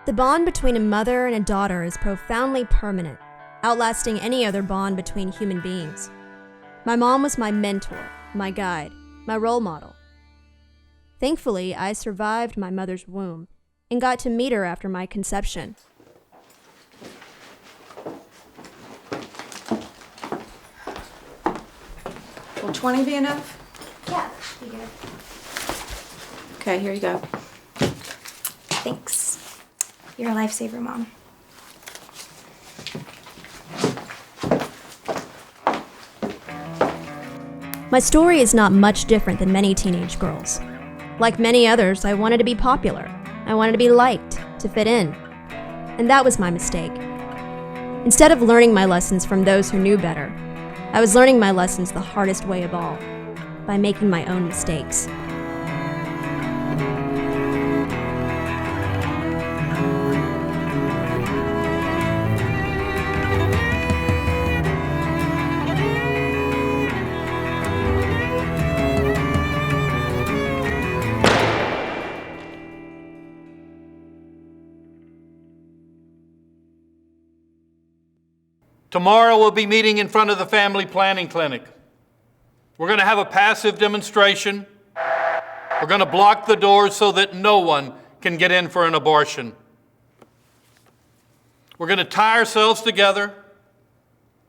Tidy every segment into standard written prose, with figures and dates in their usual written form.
The bond between a mother and a daughter is profoundly permanent, outlasting any other bond between human beings. My mom was my mentor, my guide, my role model. Thankfully, I survived my mother's womb and got to meet her after my conception. Will 20 be enough? Yeah, be good. Okay, here you go. Thanks. You're a lifesaver, Mom. My story is not much different than many teenage girls. Like many others, I wanted to be popular. I wanted to be liked, to fit in. And that was my mistake. Instead of learning my lessons from those who knew better, I was learning my lessons the hardest way of all, by making my own mistakes. Tomorrow we'll be meeting in front of the Family Planning Clinic. We're going to have a passive demonstration. We're going to block the doors so that no one can get in for an abortion. We're going to tie ourselves together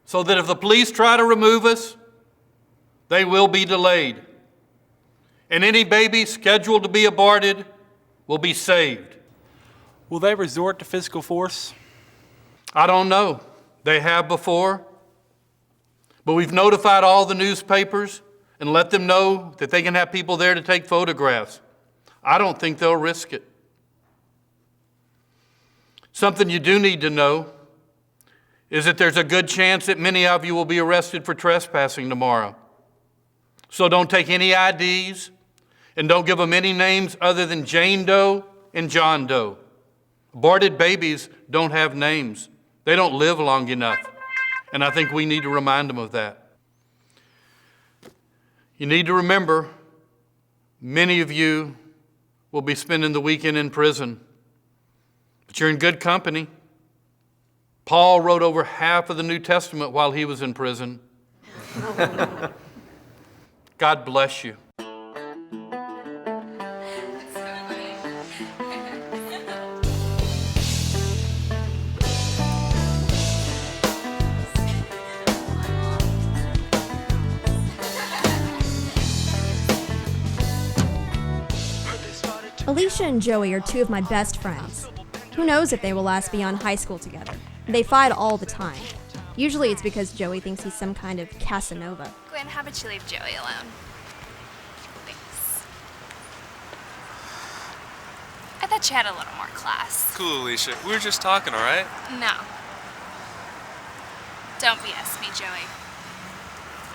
so that if the police try to remove us, they will be delayed. And any baby scheduled to be aborted will be saved. Will they resort to physical force? I don't know. They have before. But we've notified all the newspapers and let them know that they can have people there to take photographs. I don't think they'll risk it. Something you do need to know is that there's a good chance that many of you will be arrested for trespassing tomorrow. So don't take any IDs and don't give them any names other than Jane Doe and John Doe. Aborted babies don't have names. They don't live long enough. And I think we need to remind them of that. You need to remember, many of you will be spending the weekend in prison. But you're in good company. Paul wrote over half of the New Testament while he was in prison. God bless you. Alicia and Joey are two of my best friends. Who knows if they will last beyond high school together? They fight all the time. Usually it's because Joey thinks he's some kind of Casanova. Gwen, how about you leave Joey alone? Thanks. I thought you had a little more class. Cool, Alicia. We were just talking, all right? No. Don't BS me, Joey.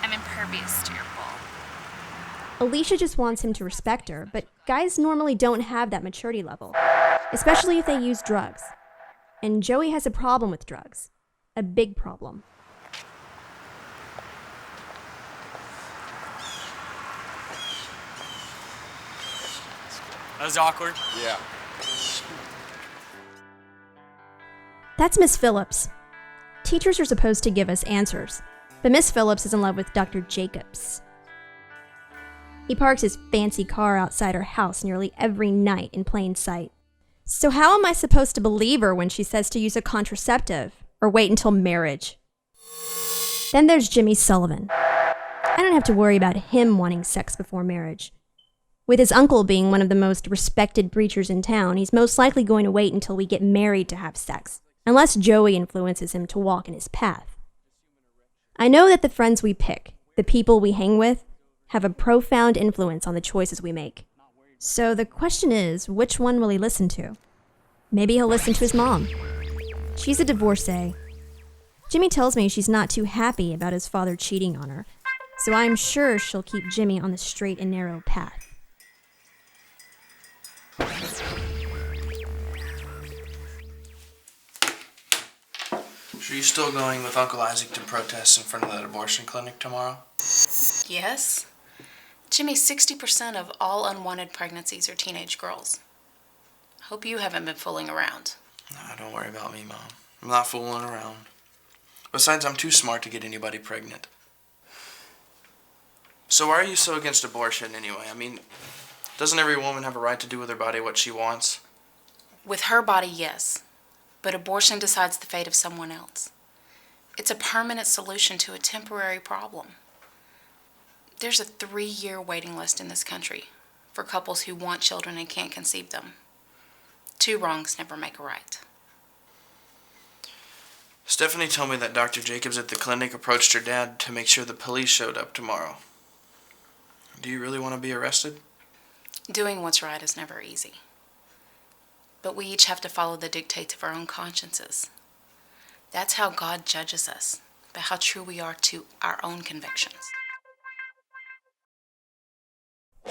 I'm impervious to your bull. Alicia just wants him to respect her, but guys normally don't have that maturity level, especially if they use drugs. And Joey has a problem with drugs. A big problem. That was awkward. Yeah. That's Miss Phillips. Teachers are supposed to give us answers, but Miss Phillips is in love with Dr. Jacobs. He parks his fancy car outside her house nearly every night in plain sight. So how am I supposed to believe her when she says to use a contraceptive or wait until marriage? Then there's Jimmy Sullivan. I don't have to worry about him wanting sex before marriage. With his uncle being one of the most respected preachers in town, he's most likely going to wait until we get married to have sex, unless Joey influences him to walk in his path. I know that the friends we pick, the people we hang with, have a profound influence on the choices we make. So the question is, which one will he listen to? Maybe he'll listen to his mom. She's a divorcee. Jimmy tells me she's not too happy about his father cheating on her, so I'm sure she'll keep Jimmy on the straight and narrow path. So you're still going with Uncle Isaac to protest in front of that abortion clinic tomorrow? Yes. Jimmy, 60% of all unwanted pregnancies are teenage girls. Hope you haven't been fooling around. Nah, don't worry about me, Mom. I'm not fooling around. Besides, I'm too smart to get anybody pregnant. So why are you so against abortion anyway? I mean, doesn't every woman have a right to do with her body what she wants? With her body, yes. But abortion decides the fate of someone else. It's a permanent solution to a temporary problem. There's a 3-year waiting list in this country for couples who want children and can't conceive them. 2 wrongs never make a right. Stephanie told me that Dr. Jacobs at the clinic approached her dad to make sure the police showed up tomorrow. Do you really want to be arrested? Doing what's right is never easy. But we each have to follow the dictates of our own consciences. That's how God judges us, by how true we are to our own convictions.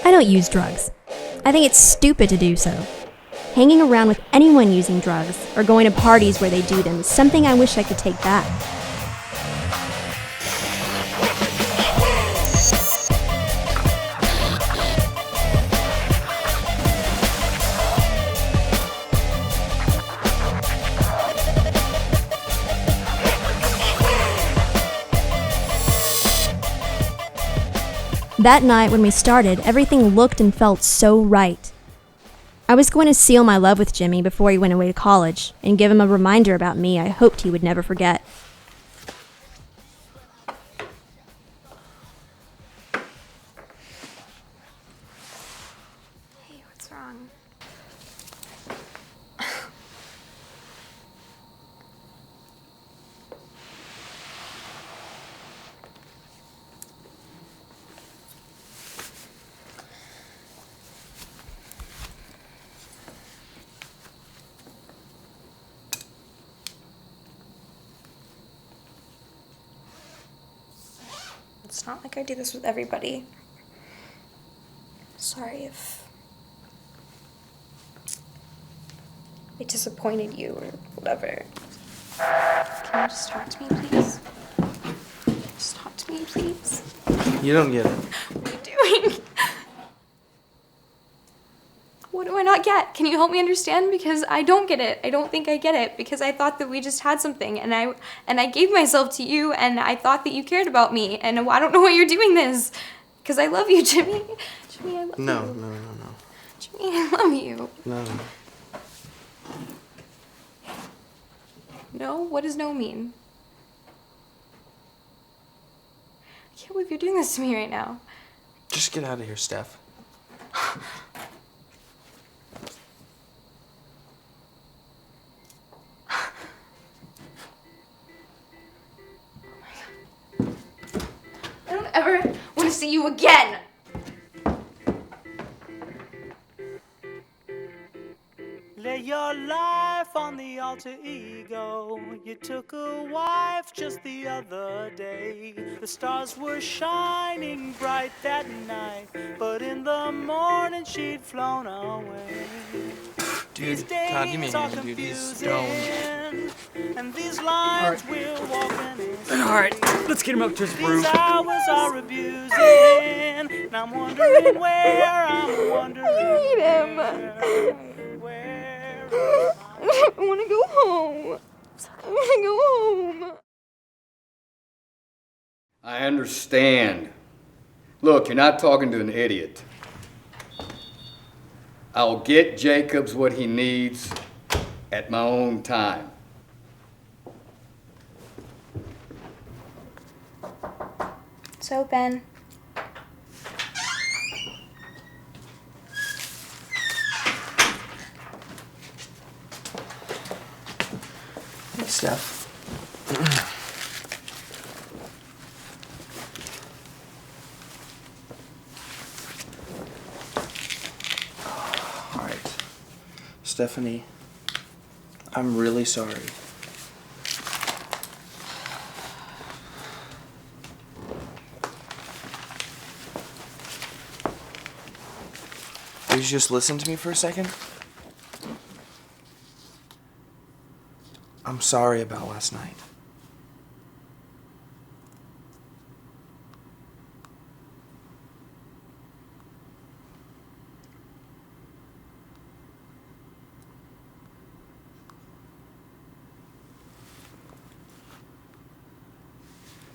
I don't use drugs. I think it's stupid to do so. Hanging around with anyone using drugs or going to parties where they do them is something I wish I could take back. That night when we started, everything looked and felt so right. I was going to seal my love with Jimmy before he went away to college and give him a reminder about me I hoped he would never forget. Hey, what's wrong? It's not like I do this with everybody. Sorry if I disappointed you or whatever. Can you just talk to me, please? Just talk to me, please. You don't get it. What are you doing? What do I not get? Can you help me understand? Because I don't get it. I don't think I get it because I thought that we just had something and I gave myself to you and I thought that you cared about me and I don't know why you're doing this. Because I love you, Jimmy. Jimmy, I love you. No. Jimmy, I love you. No. No? What does no mean? I can't believe you're doing this to me right now. Just get out of here, Steph. I don't ever want to see you again. Lay your life on the alter ego. You took a wife just the other day. The stars were shining bright that night, but in the morning she'd flown away. Dude, Todd, give me a hand, dude. These don't. And these lines will walk in. Alright, let's get him up to his room. These hours are abusing. And I'm wondering where, I'm wondering I hate him. where. I want to go home. I want to go home. I understand. Look, you're not talking to an idiot. I'll get Jacobs what he needs at my own time. So, Ben. Hey, Steph. All right. Stephanie, I'm really sorry. Will you just listen to me for a second? I'm sorry about last night.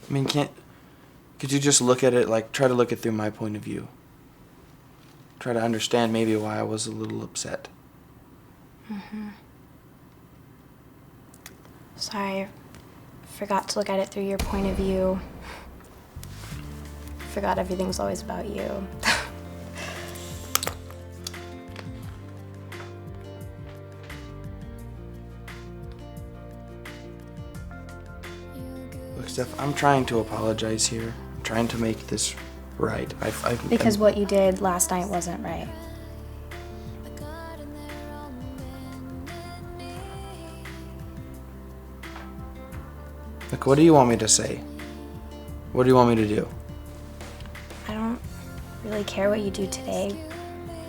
I mean, could you just look at it, like, try to look it through my point of view? Try to understand maybe why I was a little upset. Sorry, I forgot to look at it through your point of view. Forgot everything's always about you. Look, Steph, I'm trying to apologize here. I'm trying to make this right. Because what you did last night wasn't right. Look, what do you want me to say? What do you want me to do? I don't really care what you do today,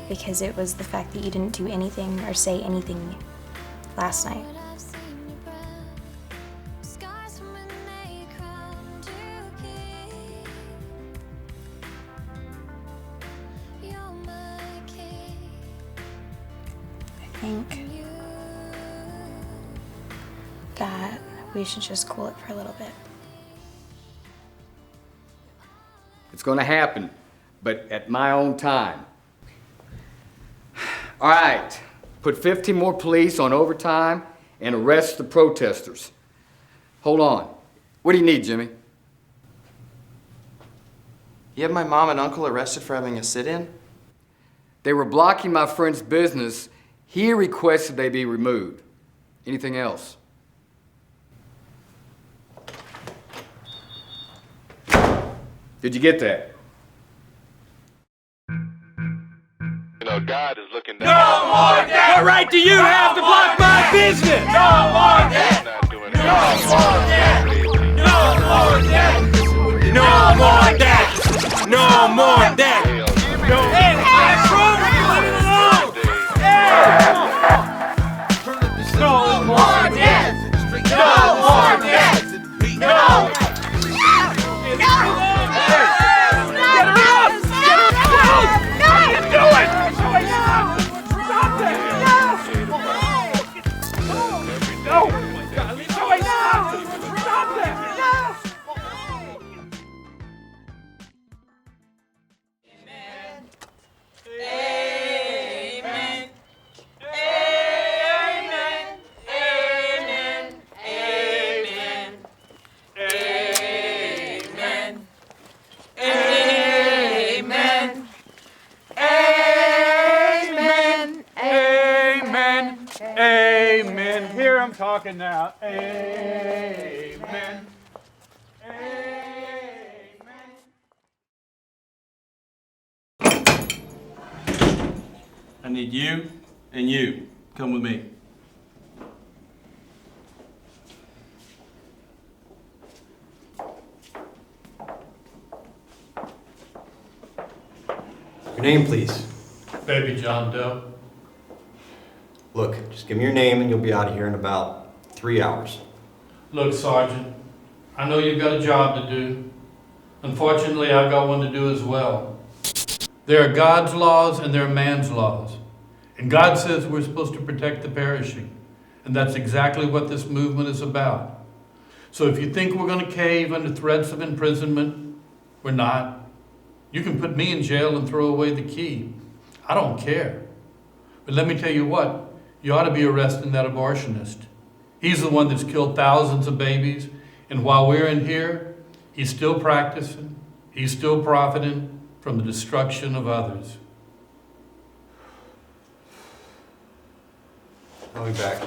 because it was the fact that you didn't do anything or say anything last night. I think that we should just cool it for a little bit. It's gonna happen, but at my own time. All right, put 15 more police on overtime and arrest the protesters. Hold on. What do you need, Jimmy? You have my mom and uncle arrested for having a sit-in? They were blocking my friend's business. He requested they be removed. Anything else? Did you get that? You know, God is looking down. No more debt! What right do you have to block my business? No more debt! No more debt! No more debt! No more debt! No more debt! Hey, Ashram! Let it alone! No more debt! No more debt! No! Amen. Here I'm talking now. Amen. I need you and you. Come with me. Your name, please. Baby John Doe. Look, just give me your name and you'll be out of here in about 3 hours. Look, Sergeant, I know you've got a job to do. Unfortunately, I've got one to do as well. There are God's laws and there are man's laws. And God says we're supposed to protect the perishing. And that's exactly what this movement is about. So if you think we're going to cave under threats of imprisonment, we're not. You can put me in jail and throw away the key. I don't care. But let me tell you what, you ought to be arresting that abortionist. He's the one that's killed thousands of babies, and while we're in here, he's still practicing, he's still profiting from the destruction of others. I'll be back.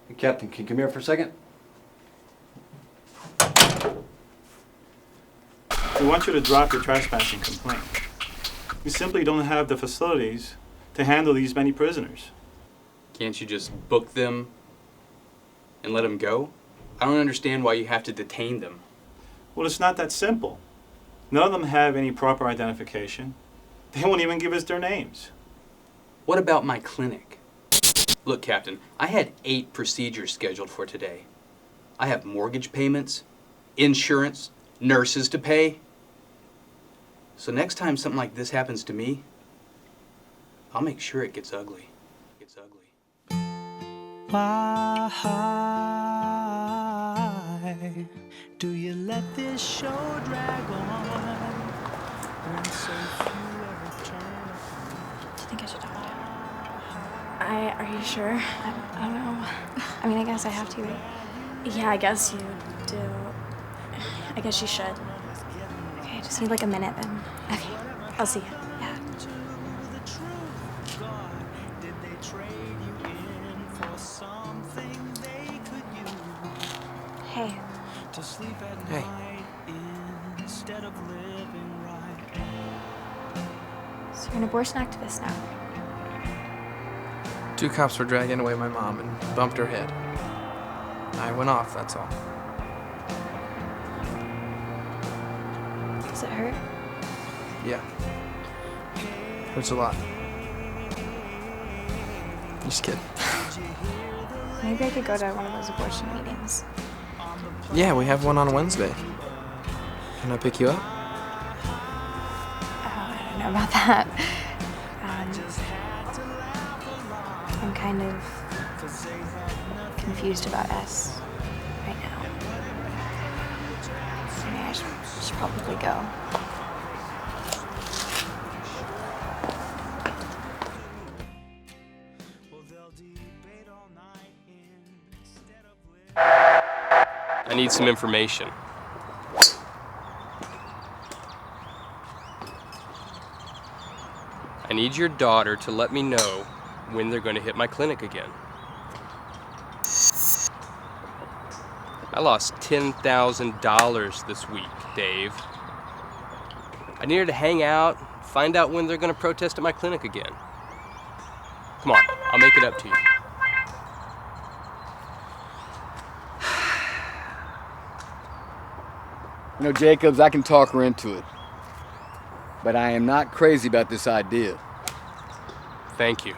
Hey, Captain, can you come here for a second? We want you to drop your trespassing complaint. We simply don't have the facilities to handle these many prisoners. Can't you just book them and let them go? I don't understand why you have to detain them. Well, it's not that simple. None of them have any proper identification. They won't even give us their names. What about my clinic? Look, Captain, I had 8 procedures scheduled for today. I have mortgage payments, insurance, nurses to pay. So next time something like this happens to me, I'll make sure it gets ugly. Why do you let this show drag on when so few ever turn? Do you think I should talk to him? Are you sure? I don't know. I mean, I guess I have to. Yeah, I guess you do. I guess you should. Okay, I just need like a minute then. Okay, I'll see you. Yeah. Hey. Hey. So you're an abortion activist now. 2 cops were dragging away my mom and bumped her head. I went off, that's all. Does it hurt? Yeah. Hurts a lot. Just kidding. Maybe I could go to one of those abortion meetings. Yeah, we have one on Wednesday. Can I pick you up? I don't know about that. I'm kind of confused about us right now. Maybe I should probably go. I need some information. I need your daughter to let me know when they're going to hit my clinic again. I lost $10,000 this week, Dave. I need her to hang out, find out when they're going to protest at my clinic again. Come on, I'll make it up to you. You know, Jacobs, I can talk her into it. But I am not crazy about this idea. Thank you.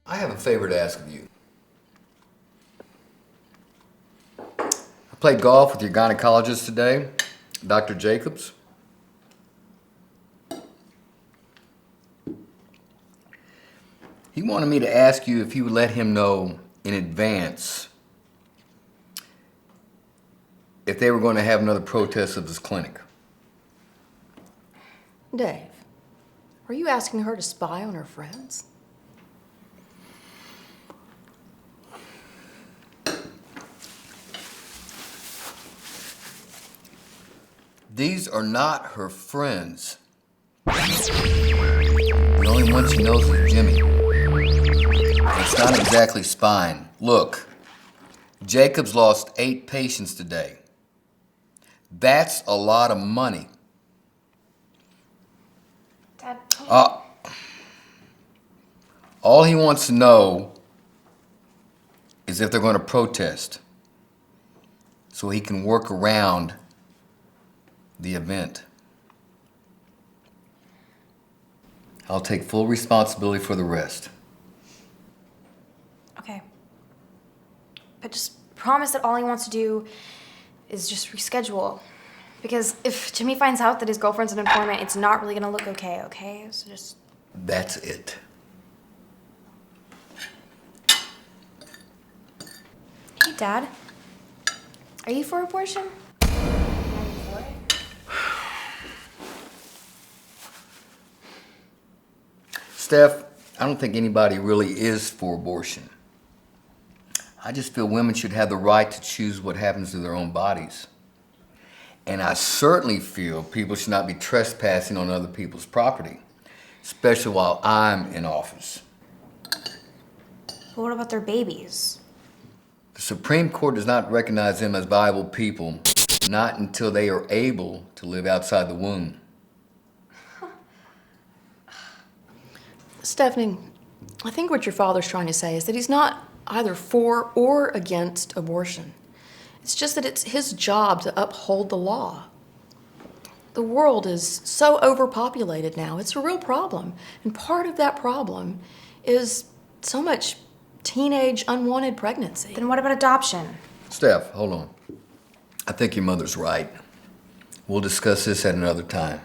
I have a favor to ask of you. I played golf with your gynecologist today, Dr. Jacobs. He wanted me to ask you if you would let him know in advance if they were going to have another protest of this clinic. Dave, are you asking her to spy on her friends? These are not her friends. The only one she knows is Jimmy. It's not exactly spying. Look, Jacobs lost 8 patients today. That's a lot of money. Dad. All he wants to know is if they're going to protest so he can work around the event. I'll take full responsibility for the rest. Okay. But just promise that all he wants to do is just reschedule. Because if Jimmy finds out that his girlfriend's an informant, it's not really gonna look okay? So just... That's it. Hey, Dad. Are you for abortion? Steph, I don't think anybody really is for abortion. I just feel women should have the right to choose what happens to their own bodies. And I certainly feel people should not be trespassing on other people's property, especially while I'm in office. But what about their babies? The Supreme Court does not recognize them as viable people, not until they are able to live outside the womb. Stephanie, I think what your father's trying to say is that he's not either for or against abortion. It's just that it's his job to uphold the law. The world is so overpopulated now. It's a real problem. And part of that problem is so much teenage unwanted pregnancy. Then what about adoption? Steph, hold on. I think your mother's right. We'll discuss this at another time.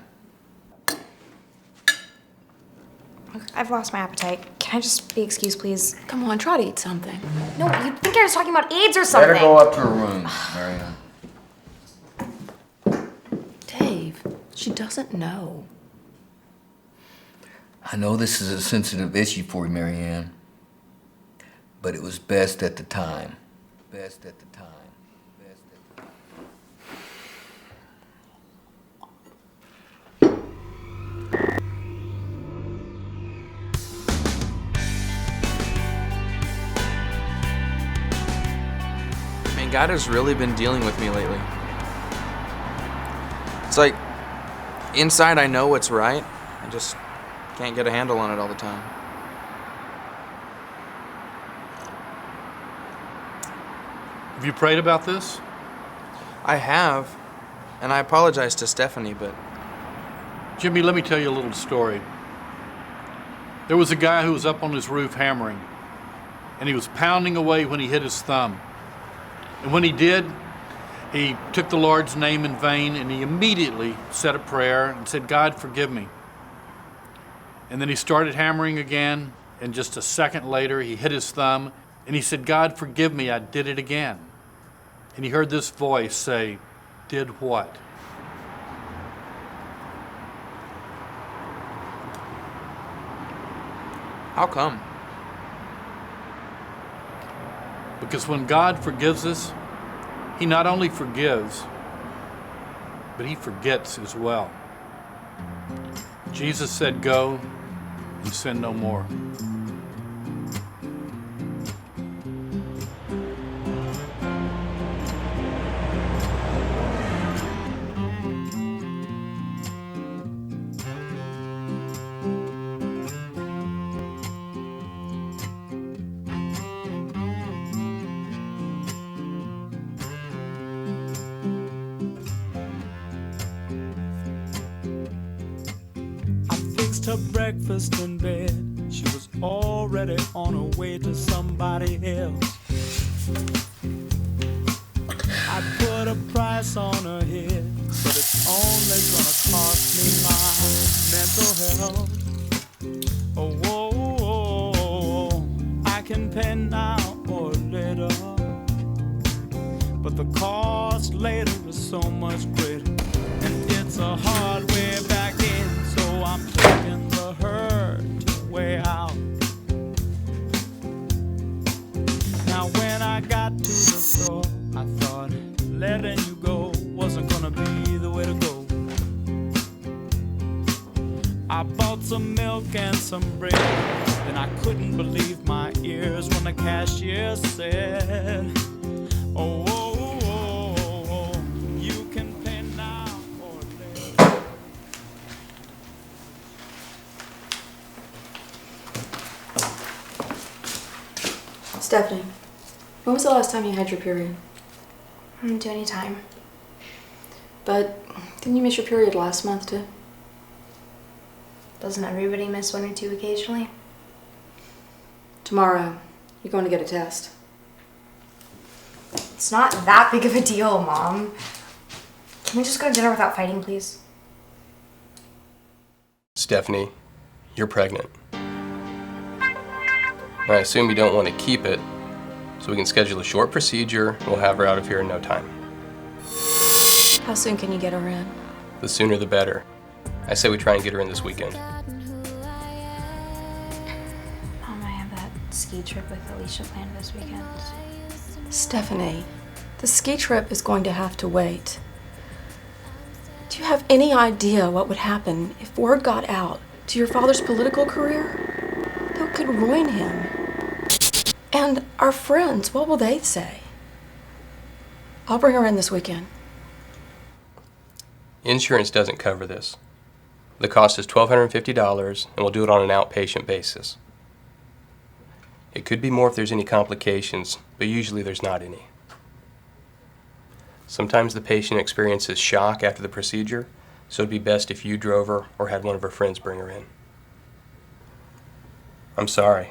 I've lost my appetite. Can I just be excused, please? Come on, try to eat something. No, you'd think I was talking about AIDS or something. Let her go up to her room, Marianne. Dave, she doesn't know. I know this is a sensitive issue for you, Marianne, but it was best at the time. Best at the time. Best at the time. Man, God has really been dealing with me lately. It's like, inside I know what's right, I just can't get a handle on it all the time. Have you prayed about this? I have, and I apologize to Stephanie, but... Jimmy, let me tell you a little story. There was a guy who was up on his roof hammering, and he was pounding away when he hit his thumb. And when he did, he took the Lord's name in vain, and he immediately said a prayer and said, God, forgive me. And then he started hammering again, and just a second later, he hit his thumb, and he said, God, forgive me, I did it again. And he heard this voice say, did what? How come? Because when God forgives us, he not only forgives, but he forgets as well. Jesus said, go and sin no more. Her breakfast in bed. She was already on her way to somebody else. I put a price on her head, but it's only gonna cost me my mental health. Oh, whoa, whoa, whoa. I can pay now or later, but the cost later is so much greater, and it's a hard way back in, so I'm taking the hurt way out. Now when I got to the store, I thought letting you go wasn't gonna be the way to go. I bought some milk and some bread, then I couldn't believe my ears when the cashier said, oh, oh, oh, oh, oh, you can pay now or later. Stephanie, when was the last time you had your period? To any time. But didn't you miss your period last month too? Doesn't everybody miss one or two occasionally? Tomorrow, you're going to get a test. It's not that big of a deal, Mom. Can we just go to dinner without fighting, please? Stephanie, you're pregnant. I assume you don't want to keep it, so we can schedule a short procedure and we'll have her out of here in no time. How soon can you get her in? The sooner the better. I say we try and get her in this weekend. Mom, I have that ski trip with Alicia planned this weekend. Stephanie, the ski trip is going to have to wait. Do you have any idea what would happen if word got out to your father's political career? That could ruin him. And our friends, what will they say? I'll bring her in this weekend. Insurance doesn't cover this. The cost is $1,250 and we'll do it on an outpatient basis. It could be more if there's any complications, but usually there's not any. Sometimes the patient experiences shock after the procedure, so it'd be best if you drove her or had one of her friends bring her in. I'm sorry,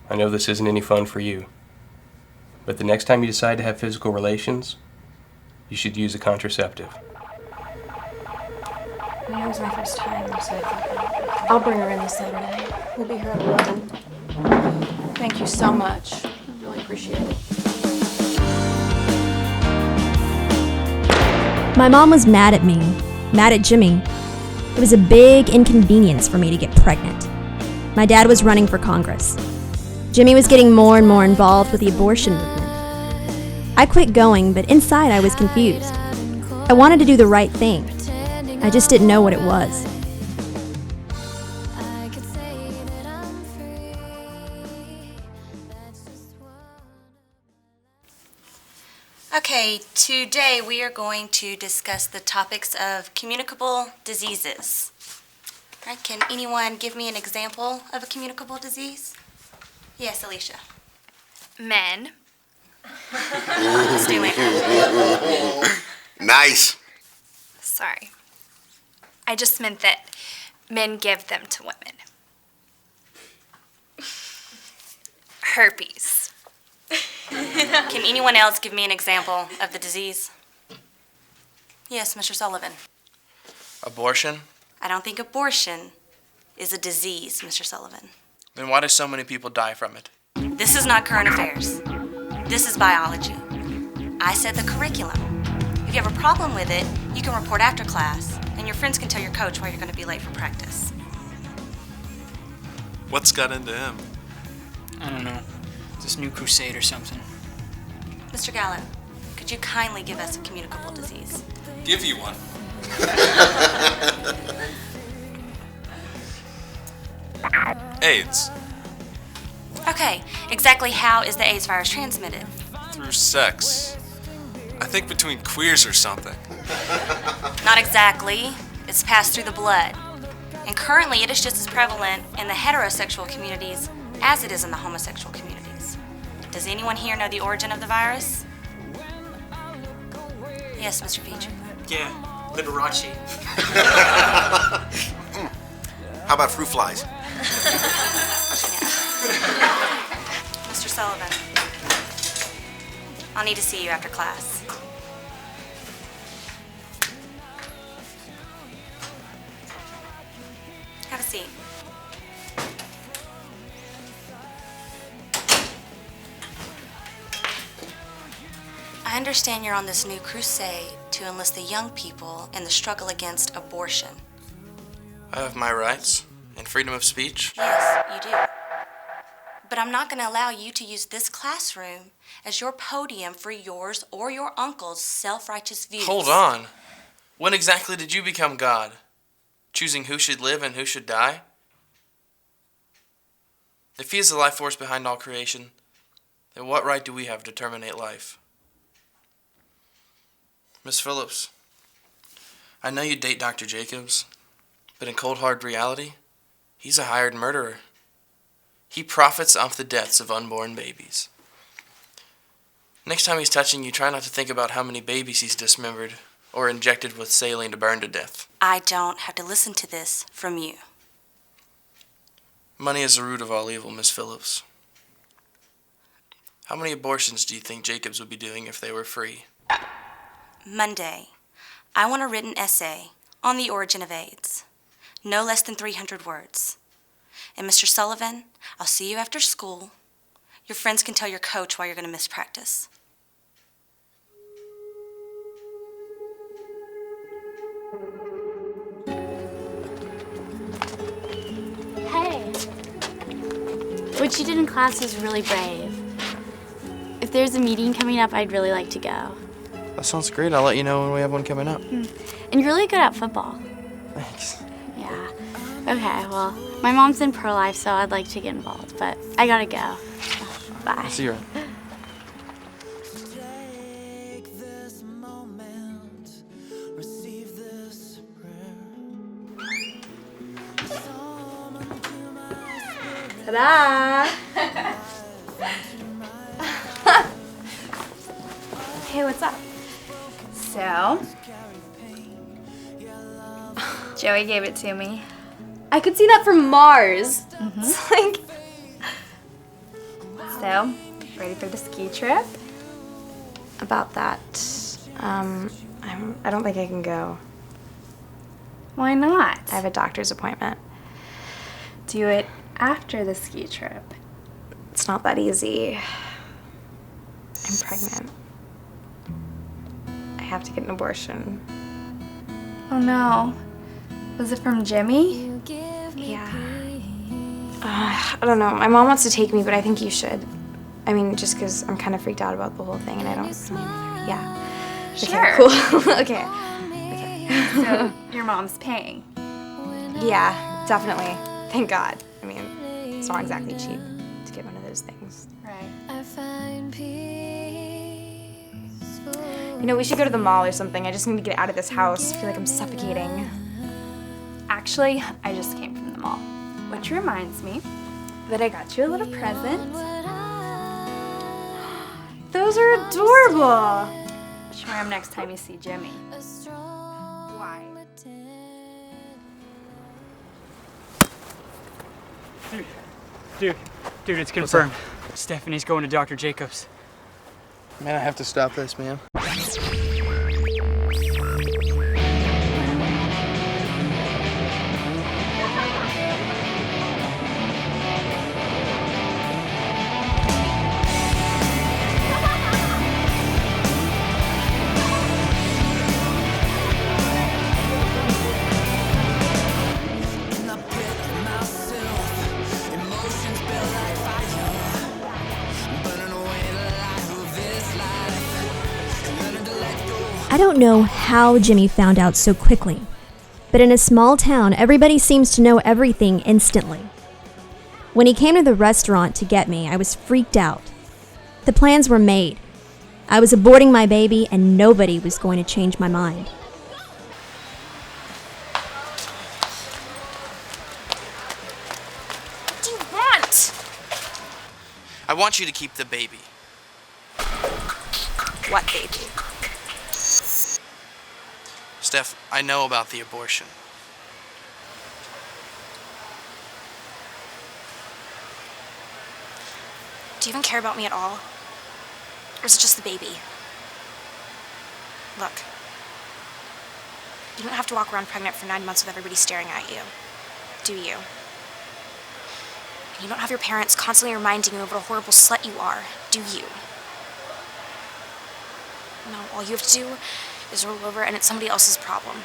I know this isn't any fun for you, but the next time you decide to have physical relations, you should use a contraceptive. I mean, it was my first time, so I thought I'll bring her in this Saturday. We'll be here at 11. Thank you so much. I really appreciate it. My mom was mad at me, mad at Jimmy. It was a big inconvenience for me to get pregnant. My dad was running for Congress. Jimmy was getting more and more involved with the abortion movement. I quit going, but inside I was confused. I wanted to do the right thing. I just didn't know what it was. Okay, today we are going to discuss the topics of communicable diseases. All right, can anyone give me an example of a communicable disease? Yes, Alicia. Men. Let's do it. Nice. Sorry. I just meant that men give them to women. Herpes. Can anyone else give me an example of the disease? Yes, Mr. Sullivan. Abortion? I don't think abortion is a disease, Mr. Sullivan. Then why do so many people die from it? This is not current affairs. This is biology. I said the curriculum. If you have a problem with it, you can report after class, and your friends can tell your coach why you're going to be late for practice. What's got into him? I don't know. This new crusade or something. Mr. Gallo, could you kindly give us a communicable disease? Give you one. AIDS. Okay, exactly how is the AIDS virus transmitted? Through sex. I think between queers or something. Not exactly. It's passed through the blood. And currently it is just as prevalent in the heterosexual communities as it is in the homosexual communities. Does anyone here know the origin of the virus? Yes, Mr. Peach. Yeah, Liberace. How about fruit flies? Mr. Sullivan, I'll need to see you after class. Have a seat. I understand you're on this new crusade to enlist the young people in the struggle against abortion. I have my rights and freedom of speech. Yes, you do. But I'm not going to allow you to use this classroom as your podium for yours or your uncle's self-righteous views. Hold on. When exactly did you become God? Choosing who should live and who should die? If he is the life force behind all creation, then what right do we have to terminate life? Miss Phillips, I know you date Dr. Jacobs, but in cold hard reality, he's a hired murderer. He profits off the deaths of unborn babies. Next time he's touching you, try not to think about how many babies he's dismembered or injected with saline to burn to death. I don't have to listen to this from you. Money is the root of all evil, Miss Phillips. How many abortions do you think Jacobs would be doing if they were free? Monday, I want a written essay on the origin of AIDS. No less than 300 words. And Mr. Sullivan, I'll see you after school. Your friends can tell your coach why you're going to miss practice. Hey. What you did in class was really brave. If there's a meeting coming up, I'd really like to go. That sounds great. I'll let you know when we have one coming up. And you're really good at football. Thanks. Yeah. Okay, well, my mom's in pro-life, so I'd like to get involved, but I gotta go. Bye. I'll see you around. Ta-da! Hey, what's up? So, Joey gave it to me. I could see that from Mars. It's like, So, ready for the ski trip? About that, I don't think I can go. Why not? I have a doctor's appointment. Do it after the ski trip. It's not that easy. I'm pregnant. I have to get an abortion. Oh no. Was it from Jimmy? Yeah. I don't know. My mom wants to take me, but I think you should. I mean, just because I'm kind of freaked out about the whole thing, and I don't. Yeah. Sure. Okay, cool. Okay. So, your mom's paying? Yeah, definitely. Thank God. I mean, it's not exactly cheap to get one of those things. Right. You know, we should go to the mall or something. I just need to get out of this house. I feel like I'm suffocating. Actually, I just came from the mall. Which reminds me that I got you a little present. Those are adorable! Should wear them next time you see Jimmy. Why? Dude, it's confirmed. Stephanie's going to Dr. Jacobs. Man, I have to stop this, man. I don't know how Jimmy found out so quickly, but in a small town, everybody seems to know everything instantly. When he came to the restaurant to get me, I was freaked out. The plans were made. I was aborting my baby, and nobody was going to change my mind. What do you want? I want you to keep the baby. What baby? Steph, I know about the abortion. Do you even care about me at all? Or is it just the baby? Look. You don't have to walk around pregnant for 9 months with everybody staring at you, do you? And you don't have your parents constantly reminding you of what a horrible slut you are, do you? No, all you have to do is roll over and it's somebody else's problem.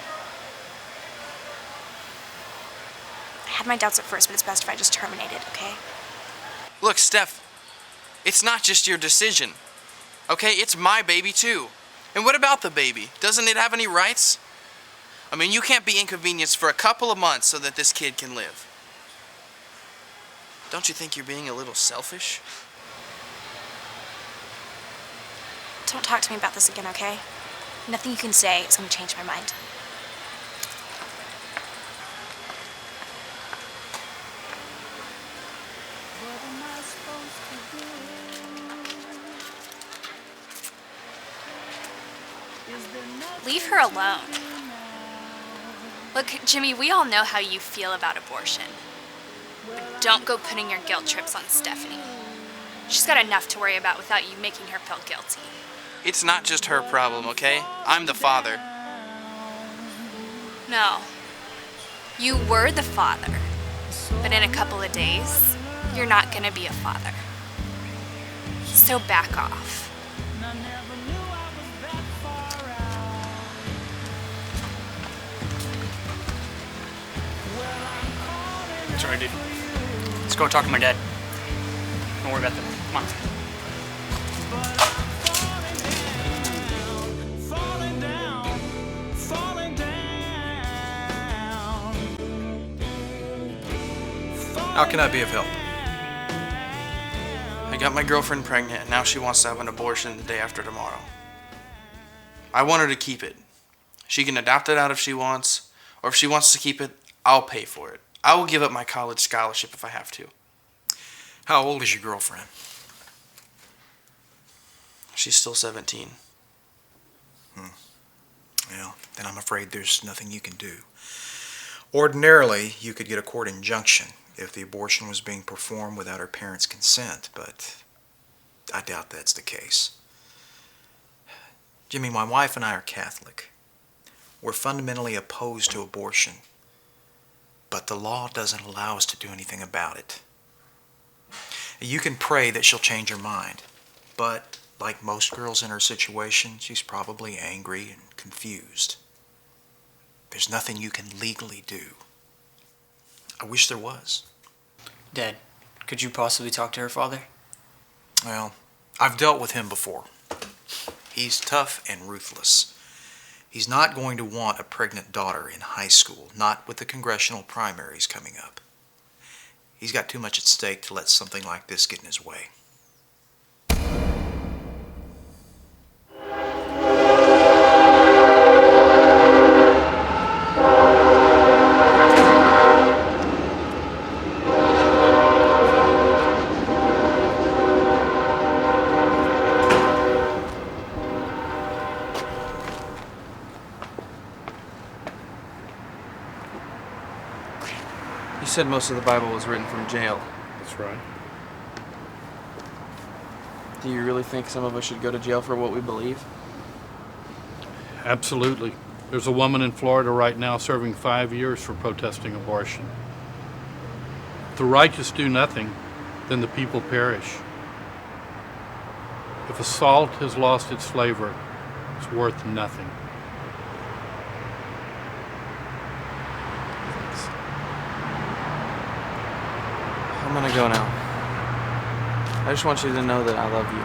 I had my doubts at first, but it's best if I just terminate it, okay? Look, Steph, it's not just your decision, okay? It's my baby too. And what about the baby? Doesn't it have any rights? I mean, you can't be inconvenienced for a couple of months so that this kid can live. Don't you think you're being a little selfish? Don't talk to me about this again, okay? Nothing you can say is going to change my mind. Leave her alone. Look, Jimmy, we all know how you feel about abortion. But don't go putting your guilt trips on Stephanie. She's got enough to worry about without you making her feel guilty. It's not just her problem, okay? I'm the father. No. You were the father. But in a couple of days, you're not gonna be a father. So back off. Sorry, dude. Let's go talk to my dad. Don't worry about them. Come on. How can I be of help? I got my girlfriend pregnant, and now she wants to have an abortion the day after tomorrow. I want her to keep it. She can adopt it out if she wants, or if she wants to keep it, I'll pay for it. I will give up my college scholarship if I have to. How old is your girlfriend? She's still 17. Well, then I'm afraid there's nothing you can do. Ordinarily, you could get a court injunction if the abortion was being performed without her parents' consent, but I doubt that's the case. Jimmy, my wife and I are Catholic. We're fundamentally opposed to abortion, but the law doesn't allow us to do anything about it. You can pray that she'll change her mind, but like most girls in her situation, she's probably angry and confused. There's nothing you can legally do. I wish there was. Dad, could you possibly talk to her father? Well, I've dealt with him before. He's tough and ruthless. He's not going to want a pregnant daughter in high school, not with the congressional primaries coming up. He's got too much at stake to let something like this get in his way. You said most of the Bible was written from jail. That's right. Do you really think some of us should go to jail for what we believe? Absolutely. There's a woman in Florida right now serving 5 years for protesting abortion. If the righteous do nothing, then the people perish. If a salt has lost its flavor, it's worth nothing. I'm gonna go now. I just want you to know that I love you.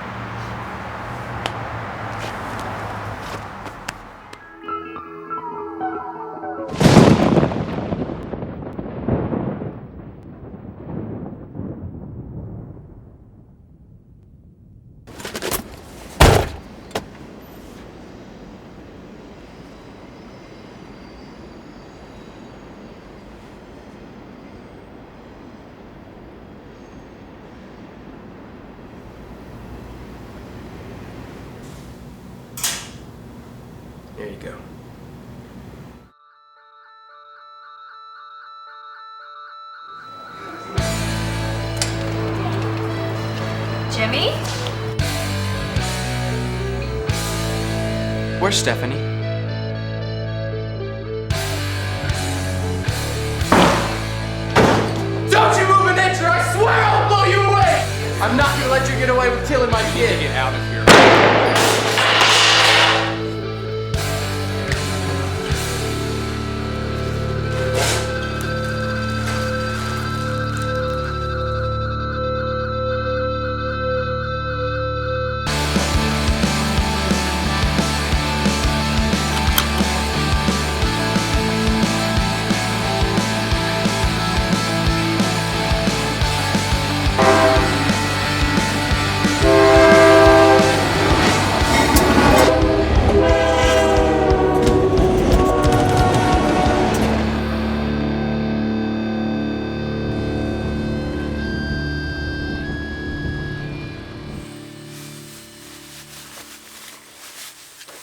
There you go. Jimmy? Where's Stephanie? Don't you move an inch or I swear I'll blow you away! I'm not gonna let you get away with killing my kid. Get out of here.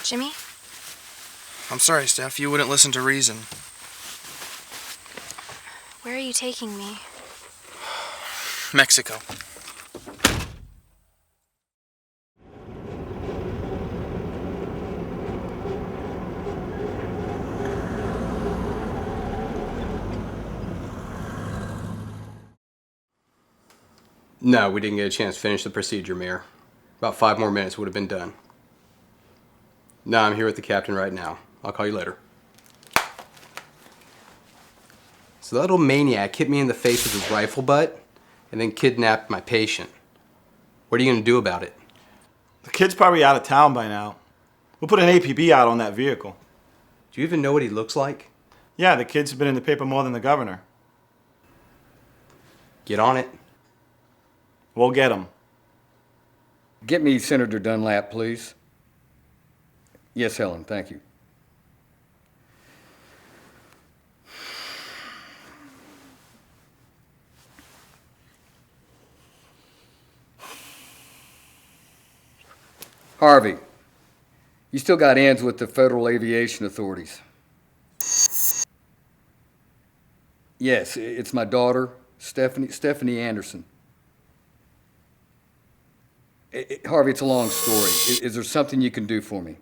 Jimmy? I'm sorry, Steph. You wouldn't listen to reason. Where are you taking me? Mexico. No, we didn't get a chance to finish the procedure, Mayor. About 5 more minutes would have been done. No, I'm here with the captain right now. I'll call you later. So that little maniac hit me in the face with his rifle butt and then kidnapped my patient. What are you going to do about it? The kid's probably out of town by now. We'll put an APB out on that vehicle. Do you even know what he looks like? Yeah, the kid's been in the paper more than the governor. Get on it. We'll get him. Get me Senator Dunlap, please. Yes, Helen, thank you. Harvey, you still got ends with the Federal Aviation Authorities. Yes, it's my daughter, Stephanie Anderson. Harvey, it's a long story. Is there something you can do for me?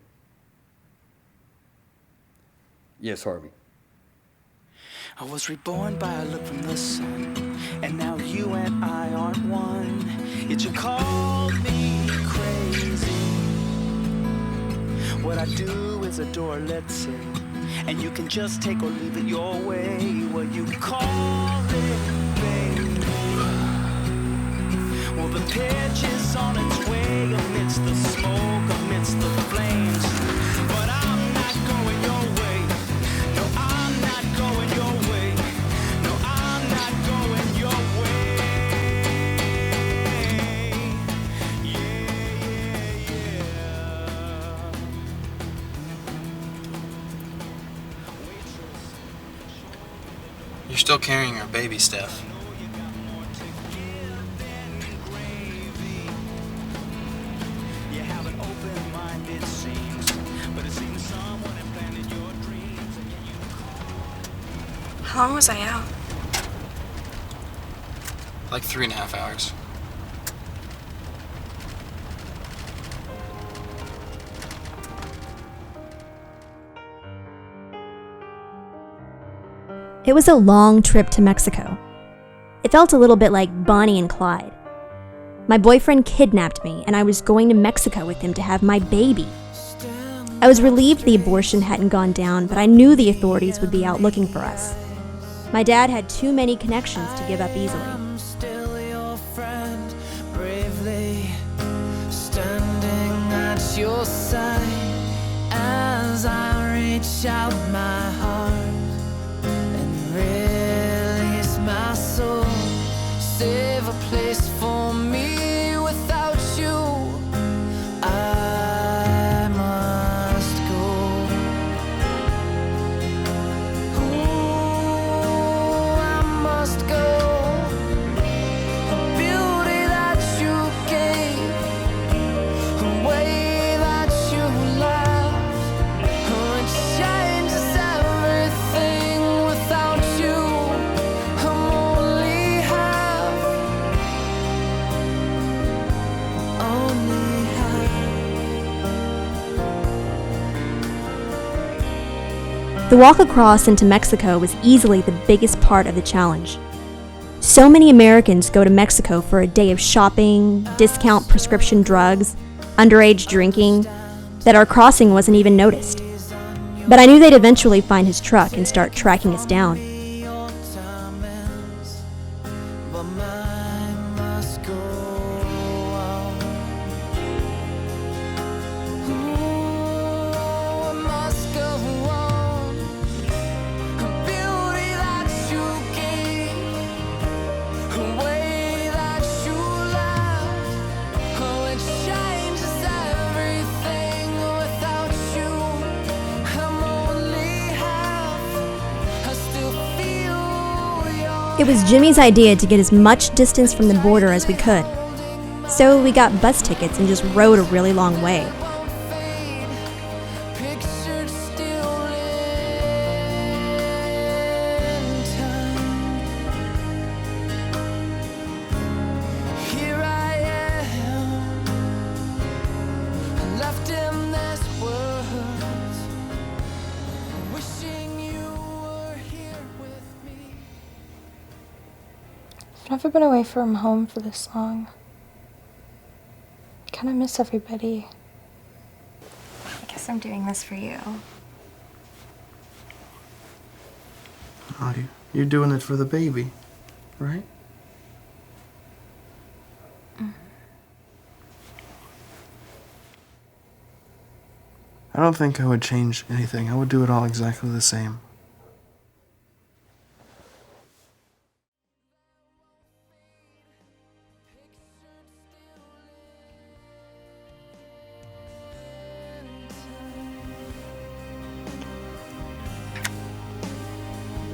Yes, Harvey. I was reborn by a look from the sun, and now you and I aren't one. Yet you call me crazy. What I do is adore, let's say, and you can just take or leave it your way. Well, you call it baby. Well, the pitch is on its way amidst the smoke, amidst the flames. But I'm not going your way. No, I'm not going your way. No, I'm not going your way. You're still carrying our baby, Steph. You have an open mind, it seems, but it seems someone implanted your dreams, and yet you. How long was I out? Like 3.5 hours. It was a long trip to Mexico. It felt a little bit like Bonnie and Clyde. My boyfriend kidnapped me, and I was going to Mexico with him to have my baby. I was relieved the abortion hadn't gone down, but I knew the authorities would be out looking for us. My dad had too many connections to give up easily. I'm still your friend, bravely standing at your side as I reach out my heart and release my soul. Save a place for me without you. I must go. Ooh, I must go. A beauty that you gave, a way that you left, it changes everything without you. I'm only half, only The walk across into Mexico was easily the biggest part of the challenge. So many Americans go to Mexico for a day of shopping, discount prescription drugs, underage drinking, that our crossing wasn't even noticed. But I knew they'd eventually find his truck and start tracking us down. your time ends, but mine must go on. Ooh, I must go on. A beauty that you gave, a way that you left, oh, it changes everything without you. I'm only half, I still feel your. It was Jimmy's idea to get as much distance from the border as we could. So we got bus tickets and just rode a really long way. Pictured still in time. Here I am, left in this world, wishing you were here with me. I've never been away from home for this long. I kind of miss everybody. I guess I'm doing this for you. Oh, you're doing it for the baby, right? I don't think I would change anything. I would do it all exactly the same.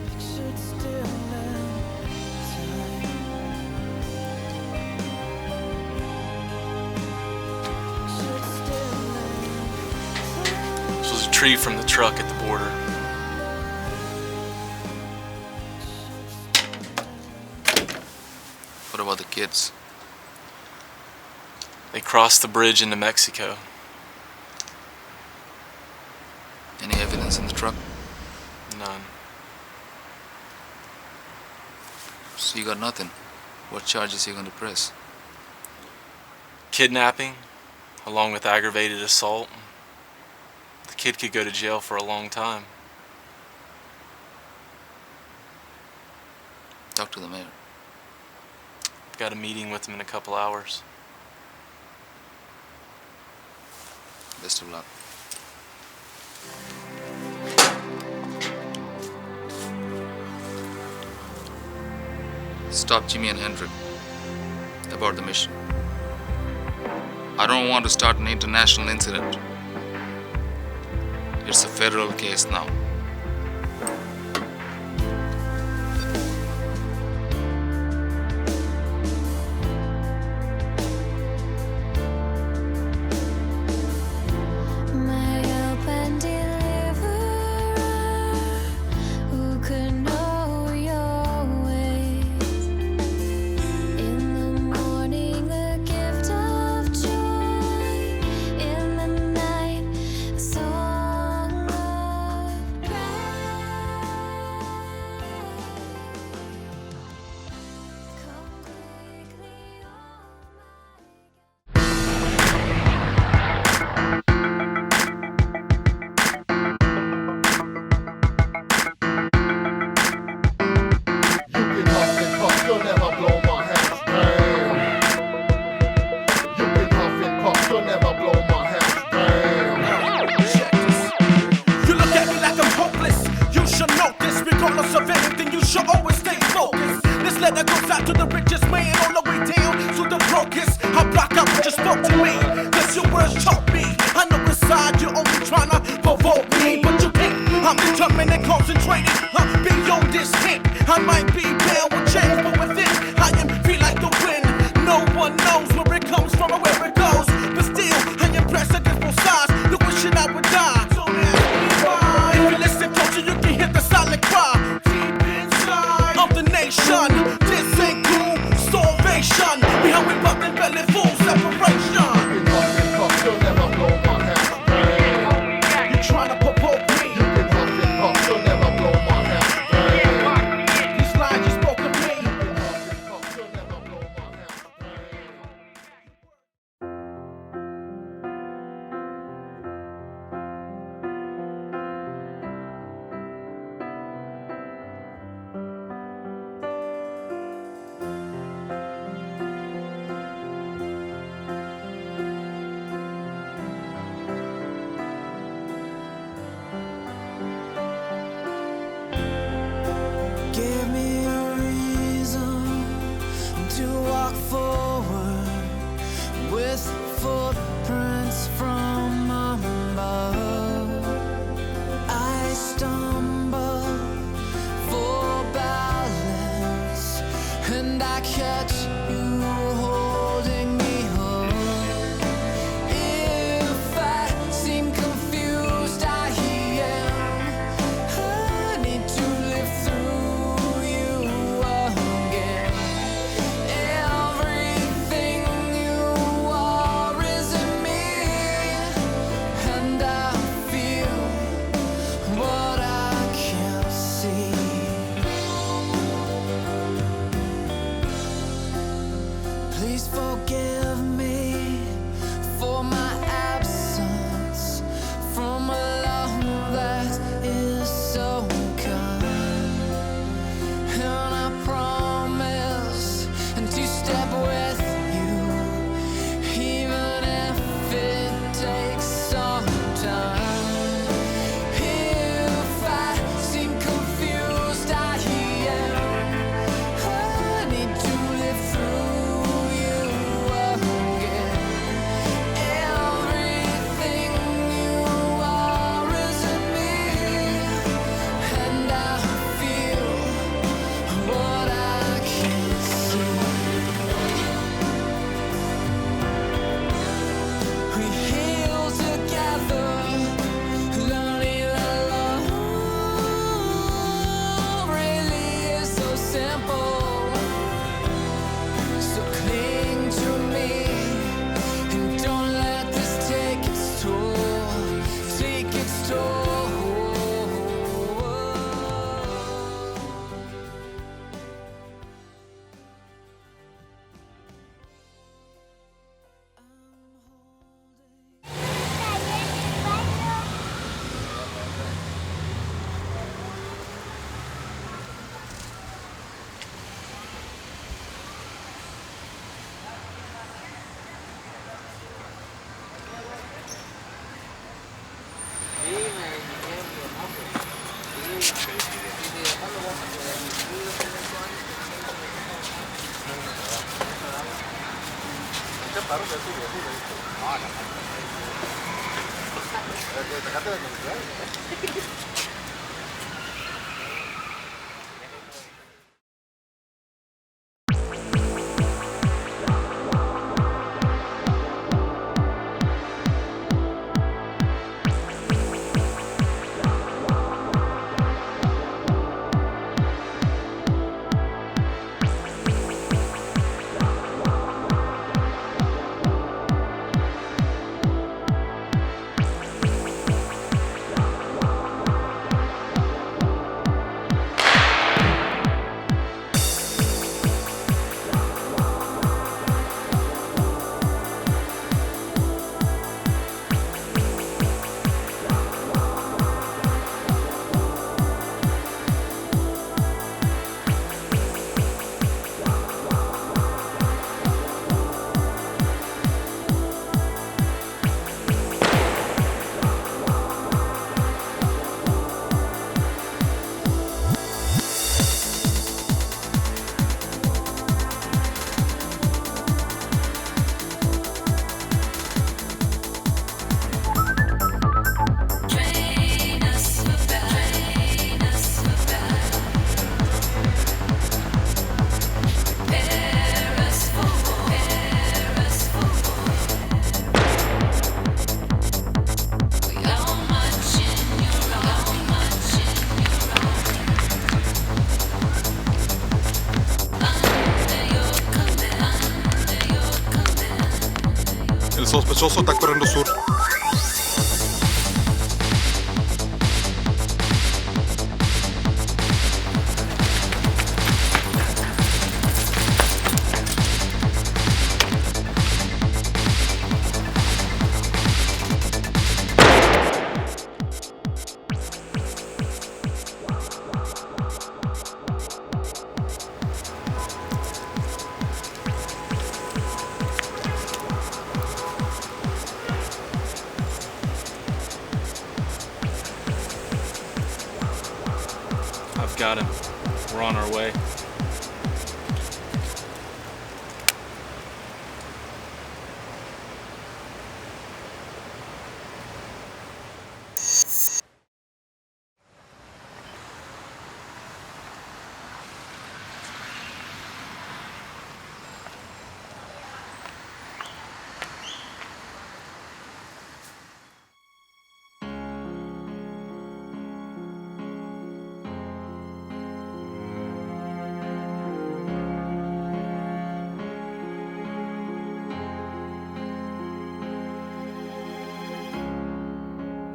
Pictured still in This was retrieved from the truck at the border. What about the kids? They crossed the bridge into Mexico. Any evidence in the truck? None. So you got nothing. What charges are you going to press? Kidnapping, along with aggravated assault. The kid could go to jail for a long time. Talk to the mayor. Got a meeting with him in a couple hours. Best of luck. Stop Jimmy and Hendrik. About the mission. I don't want to start an international incident. It's a federal case now. El sospechoso está corriendo sur. I've got him. We're on our way.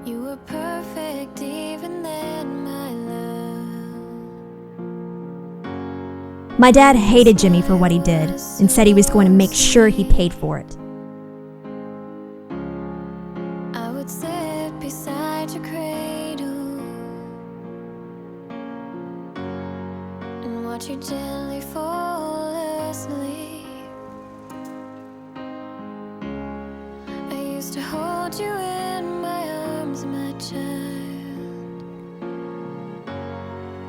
You were perfect even then, my love. My dad hated Jimmy for what he did and said he was going to make sure he paid for it. I would sit beside your cradle and watch you gently fall asleep. I used to hold you in my arms, my child,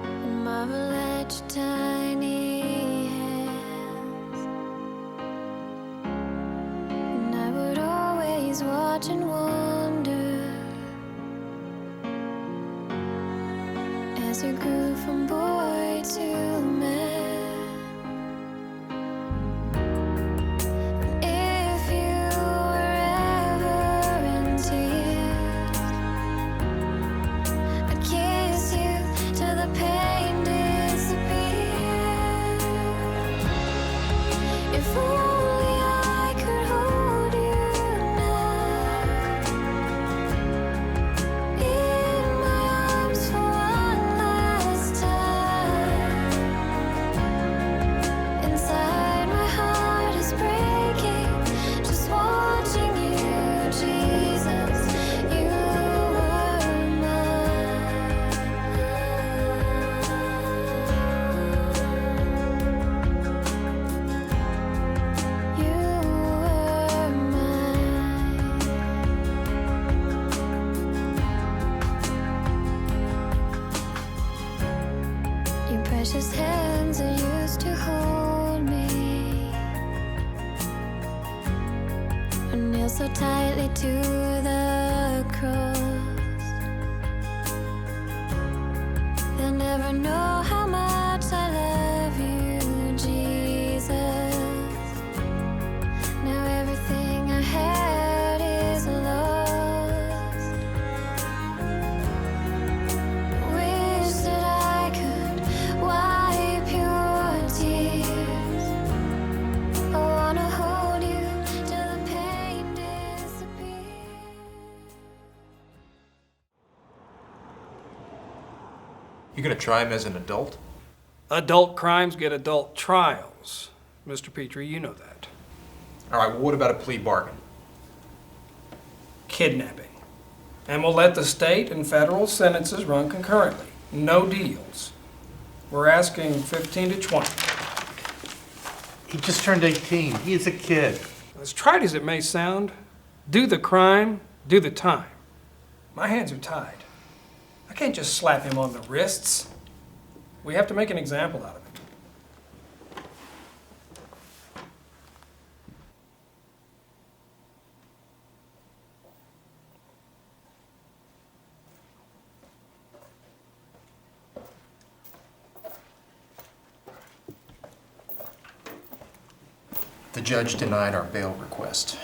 and marvel at your tiny hands. And I would always watch and wonder as you grew from boy to man. And if you were ever in tears, I'd kiss you till the pain disappeared. If only I could hold you now in my arms for one last time. Inside my heart is breaking, just watching you, Jesus. You were mine. You were mine. Your precious hands that used to hold me so tightly to the cross. They'll never know how much I love you, Jesus. Now everything I had is lost. Wish that I could wipe your tears. I wanna hold you till the pain disappears. You gonna try him as an adult? Adult crimes get adult trials. Mr. Petrie, you know that. All right, well, what about a plea bargain? Kidnapping. And we'll let the state and federal sentences run concurrently. No deals. We're asking 15 to 20. He just turned 18. He is a kid. As trite as it may sound, do the crime, do the time. My hands are tied. I can't just slap him on the wrists. We have to make an example out of him. The judge denied our bail request.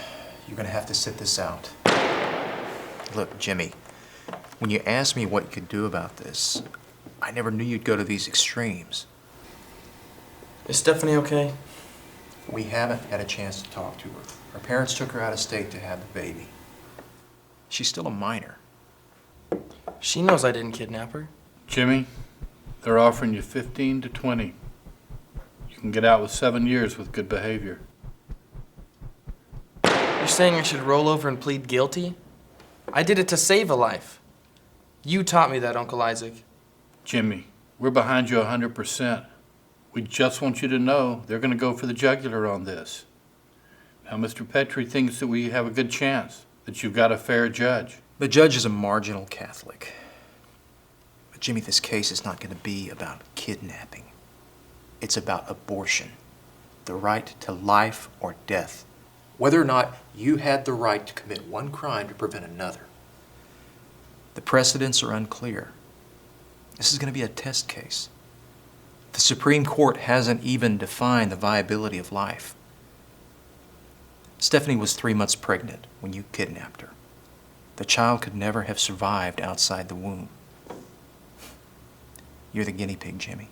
You're gonna have to sit this out. Look, Jimmy, when you asked me what you could do about this, I never knew you'd go to these extremes. Is Stephanie okay? We haven't had a chance to talk to her. Her parents took her out of state to have the baby. She's still a minor. She knows I didn't kidnap her. Jimmy, they're offering you 15 to 20. You can get out with 7 years with good behavior. You're saying I should roll over and plead guilty? I did it to save a life. You taught me that, Uncle Isaac. Jimmy, we're behind you 100%. We just want you to know they're going to go for the jugular on this. Now, Mr. Petrie thinks that we have a good chance, that you've got a fair judge. The judge is a marginal Catholic. But Jimmy, this case is not going to be about kidnapping. It's about abortion. The right to life or death. Whether or not you had the right to commit one crime to prevent another. The precedents are unclear. This is going to be a test case. The Supreme Court hasn't even defined the viability of life. Stephanie was 3 months pregnant when you kidnapped her. The child could never have survived outside the womb. You're the guinea pig, Jimmy.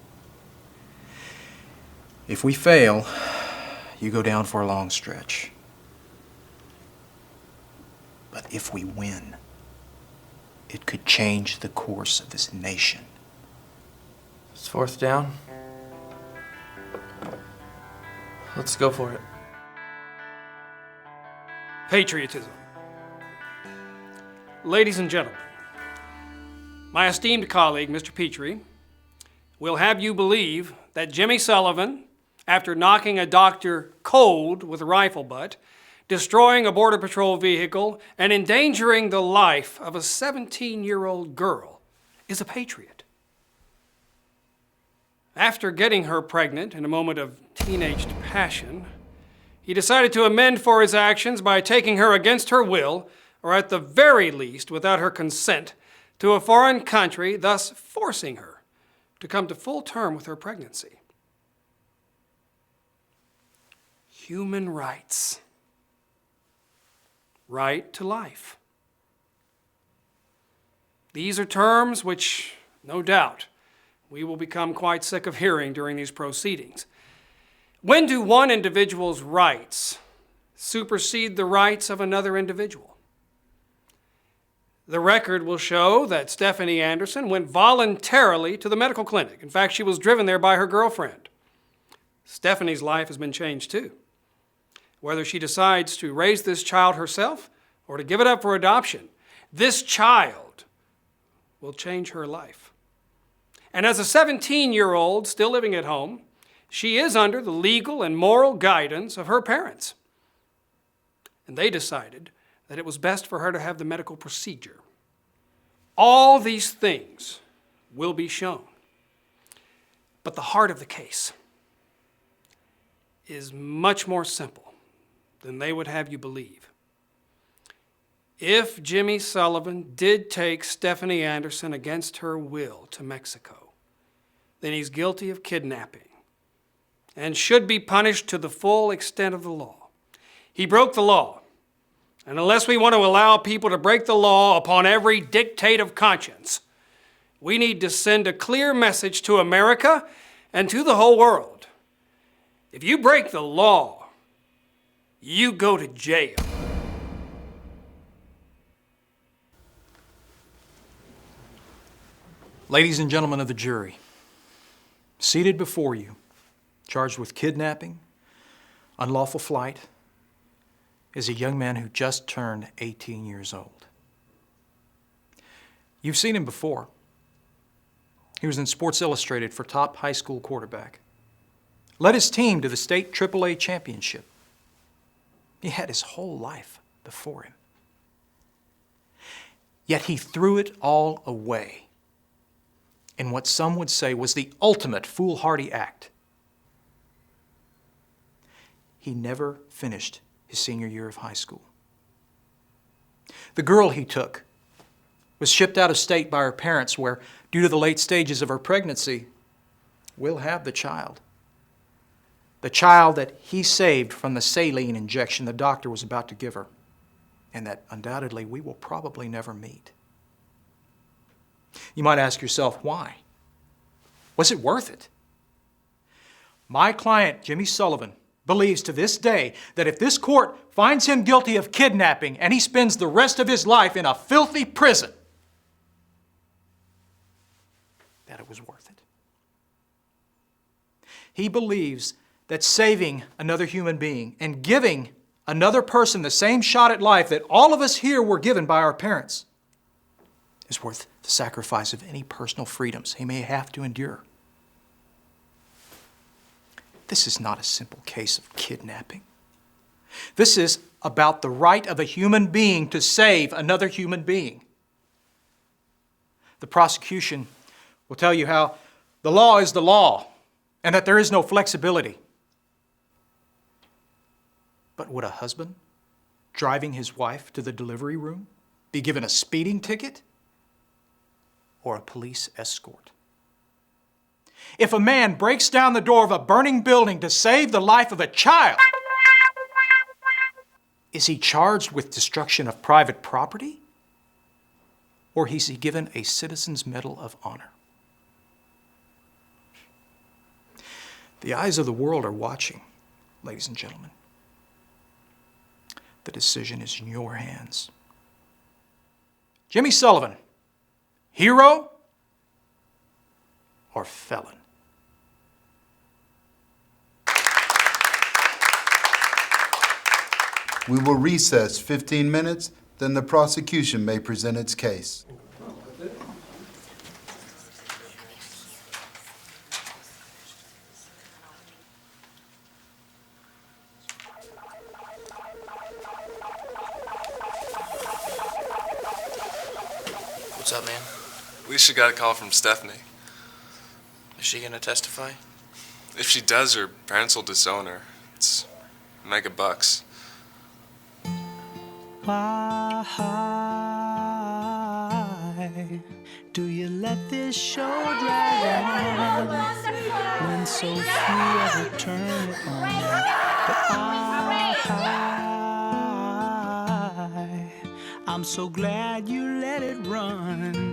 If we fail, you go down for a long stretch. But if we win, it could change the course of this nation. It's 4th down. Let's go for it. Patriotism. Ladies and gentlemen, my esteemed colleague, Mr. Petrie, will have you believe that Jimmy Sullivan, after knocking a doctor cold with a rifle butt, destroying a Border Patrol vehicle, and endangering the life of a 17-year-old girl, is a patriot. After getting her pregnant in a moment of teenage passion, he decided to amend for his actions by taking her against her will, or at the very least without her consent, to a foreign country, thus forcing her to come to full term with her pregnancy. Human rights. Right to life. These are terms which, no doubt, we will become quite sick of hearing during these proceedings. When do one individual's rights supersede the rights of another individual? The record will show that Stephanie Anderson went voluntarily to the medical clinic. In fact, she was driven there by her girlfriend. Stephanie's life has been changed too. Whether she decides to raise this child herself or to give it up for adoption, this child will change her life. And as a 17-year-old still living at home, she is under the legal and moral guidance of her parents. And they decided that it was best for her to have the medical procedure. All these things will be shown. But the heart of the case is much more simple than they would have you believe. If Jimmy Sullivan did take Stephanie Anderson against her will to Mexico, then he's guilty of kidnapping and should be punished to the full extent of the law. He broke the law, and unless we want to allow people to break the law upon every dictate of conscience, we need to send a clear message to America and to the whole world. If you break the law, you go to jail. Ladies and gentlemen of the jury, seated before you, charged with kidnapping, unlawful flight, is a young man who just turned 18 years old. You've seen him before. He was in Sports Illustrated for top high school quarterback. Led his team to the state AAA championship. He had his whole life before him. Yet he threw it all away in what some would say was the ultimate foolhardy act. He never finished his senior year of high school. The girl he took was shipped out of state by her parents where, due to the late stages of her pregnancy, we'll have the child. The child that he saved from the saline injection the doctor was about to give her, and that undoubtedly we will probably never meet. You might ask yourself, why? Was it worth it? My client, Jimmy Sullivan, believes to this day that if this court finds him guilty of kidnapping and he spends the rest of his life in a filthy prison, that it was worth it. He believes that saving another human being and giving another person the same shot at life that all of us here were given by our parents is worth the sacrifice of any personal freedoms he may have to endure. This is not a simple case of kidnapping. This is about the right of a human being to save another human being. The prosecution will tell you how the law is the law and that there is no flexibility. But would a husband driving his wife to the delivery room be given a speeding ticket or a police escort? If a man breaks down the door of a burning building to save the life of a child, is he charged with destruction of private property? Or is he given a Citizen's Medal of Honor? The eyes of the world are watching, ladies and gentlemen. The decision is in your hands. Jimmy Sullivan, hero or felon? We will recess 15 minutes, then the prosecution may present its case. What's up, man? Alicia got a call from Stephanie. Is she gonna testify? If she does, her parents will disown her. It's mega bucks. Why do you let this show drag on when so few ever turn it on? But I'm so glad you let it run.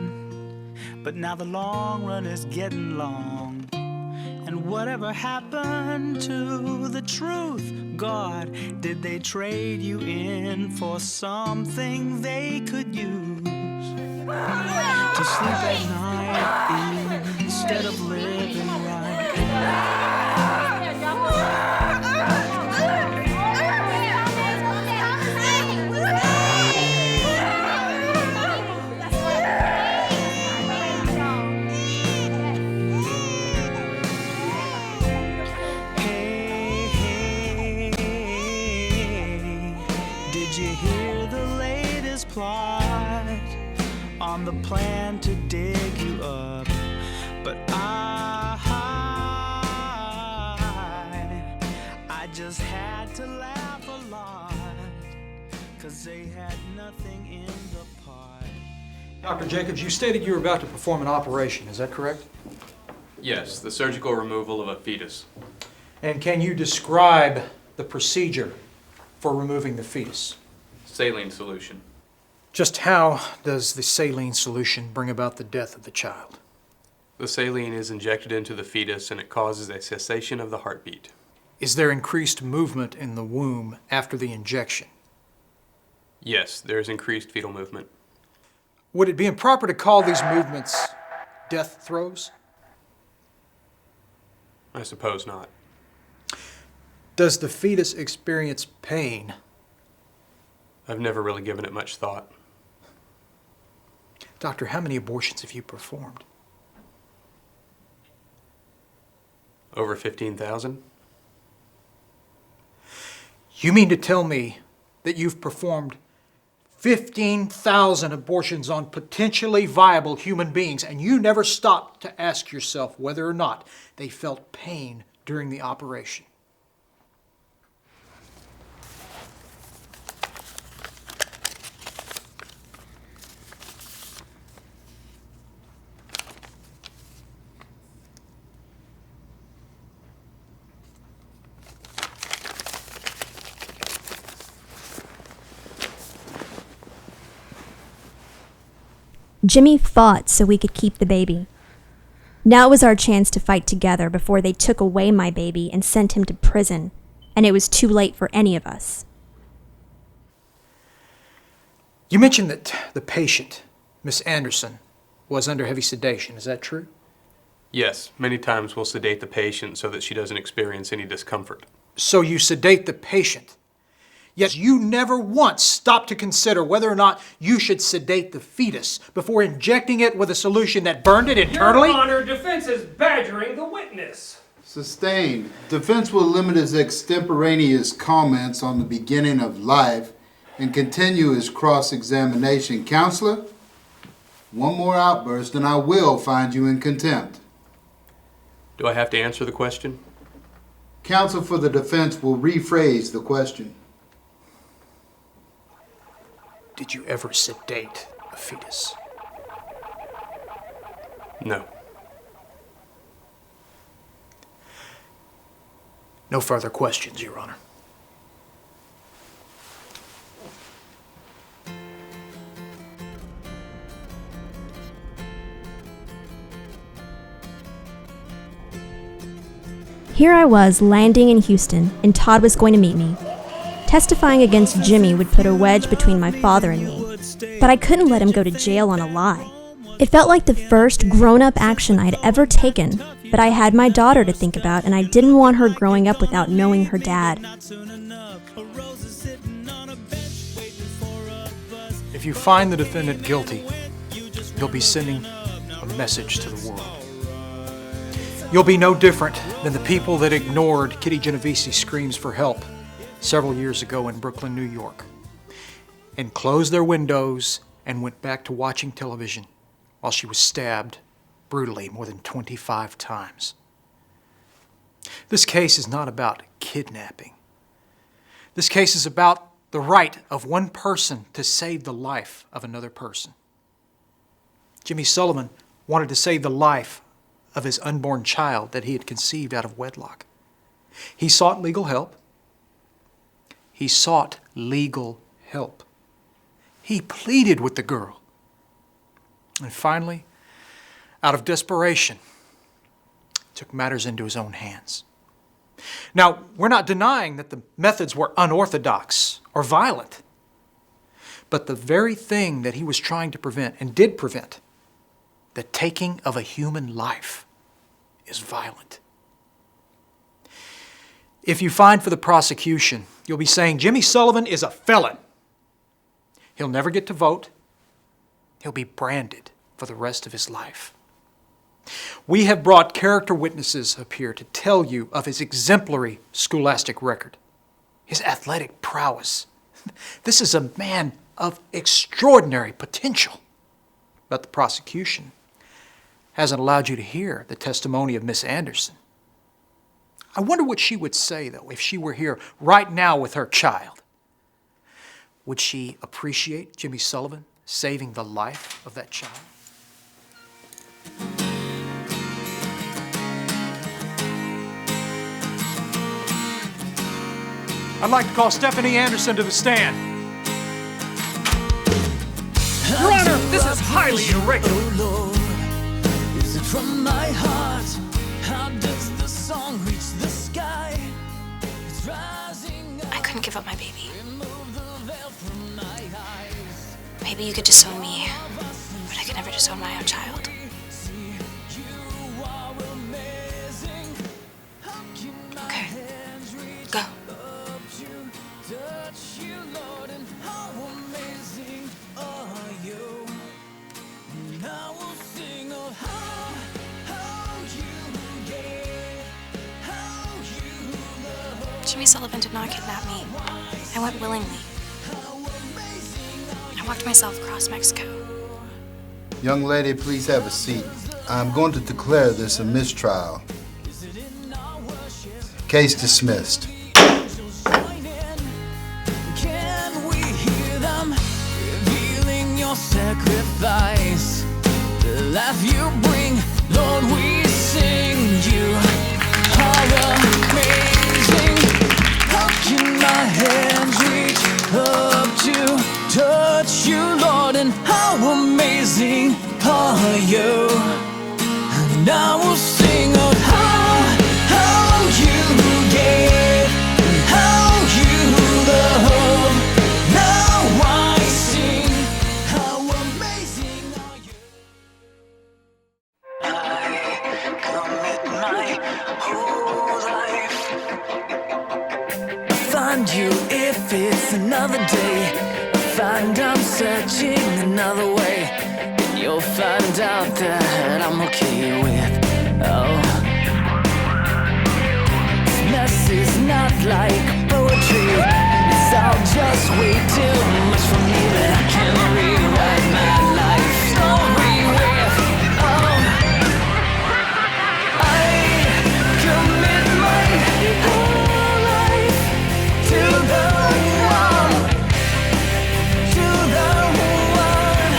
But now the long run is getting long. And whatever happened to the truth? God, did they trade you in for something they could use? To sleep at night instead of living right. Plot on the plan to dig you up, but I just had to laugh a lot, 'cause they had nothing in the pot. Dr. Jacobs, you stated you were about to perform an operation, is that correct? Yes, the surgical removal of a fetus. And can you describe the procedure for removing the fetus? Saline solution. Just how does the saline solution bring about the death of the child? The saline is injected into the fetus and it causes a cessation of the heartbeat. Is there increased movement in the womb after the injection? Yes, there is increased fetal movement. Would it be improper to call these movements death throes? I suppose not. Does the fetus experience pain? I've never really given it much thought. Doctor, how many abortions have you performed? Over 15,000? You mean to tell me that you've performed 15,000 abortions on potentially viable human beings, and you never stopped to ask yourself whether or not they felt pain during the operation? Jimmy fought so we could keep the baby. Now it was our chance to fight together before they took away my baby and sent him to prison, and it was too late for any of us. You mentioned that the patient, Miss Anderson, was under heavy sedation. Is that true? Yes, many times we'll sedate the patient so that she doesn't experience any discomfort. So you sedate the patient, yet you never once stopped to consider whether or not you should sedate the fetus before injecting it with a solution that burned it internally? Your Honor, defense is badgering the witness. Sustained. Defense will limit his extemporaneous comments on the beginning of life and continue his cross-examination. Counselor, one more outburst and I will find you in contempt. Do I have to answer the question? Counsel for the defense will rephrase the question. Did you ever sedate a fetus? No. No further questions, Your Honor. Here I was landing in Houston, and Todd was going to meet me. Testifying against Jimmy would put a wedge between my father and me, but I couldn't let him go to jail on a lie. It felt like the first grown-up action I'd ever taken, but I had my daughter to think about, and I didn't want her growing up without knowing her dad. If you find the defendant guilty, you'll be sending a message to the world. You'll be no different than the people that ignored Kitty Geneviese's screams for help several years ago in Brooklyn, New York, and closed their windows and went back to watching television while she was stabbed brutally more than 25 times. This case is not about kidnapping. This case is about the right of one person to save the life of another person. Jimmy Sullivan wanted to save the life of his unborn child that he had conceived out of wedlock. He sought legal help. He sought legal help. He pleaded with the girl. And finally, out of desperation, took matters into his own hands. Now, we're not denying that the methods were unorthodox or violent, but the very thing that he was trying to prevent, and did prevent, the taking of a human life, is violent. If you find for the prosecution, you'll be saying Jimmy Sullivan is a felon. He'll never get to vote. He'll be branded for the rest of his life. We have brought character witnesses up here to tell you of his exemplary scholastic record, his athletic prowess. This is a man of extraordinary potential. But the prosecution hasn't allowed you to hear the testimony of Miss Anderson. I wonder what she would say, though, if she were here right now with her child. would she appreciate Jimmy Sullivan saving the life of that child? I'd like to call Stephanie Anderson to the stand. Your Honor, this is highly irregular. Is it from my heart? How does the song reach the sky? It's rising up. I couldn't give up my baby. Maybe you could disown me, but I could never disown my own child. Okay, go. Jimmy Sullivan did not kidnap me. I went willingly. I walked myself across Mexico. Young lady, please have a seat. I'm going to declare this a mistrial. Case dismissed. Can we hear them revealing your sacrifice? The life you bring, Lord, we sing you are amazing. How can my hands reach up to touch you, Lord, and how amazing are you? And I will sing of how you gave and how you love. Now I sing how amazing are you. I commit my whole life. Find you if it's another day. Find I'm searching another way. And you'll find out that I'm okay with. Oh, this mess is not like poetry. It's all just way too much for me that I can't rewrite my life story with. Oh, I commit my whole life to the one, to the one.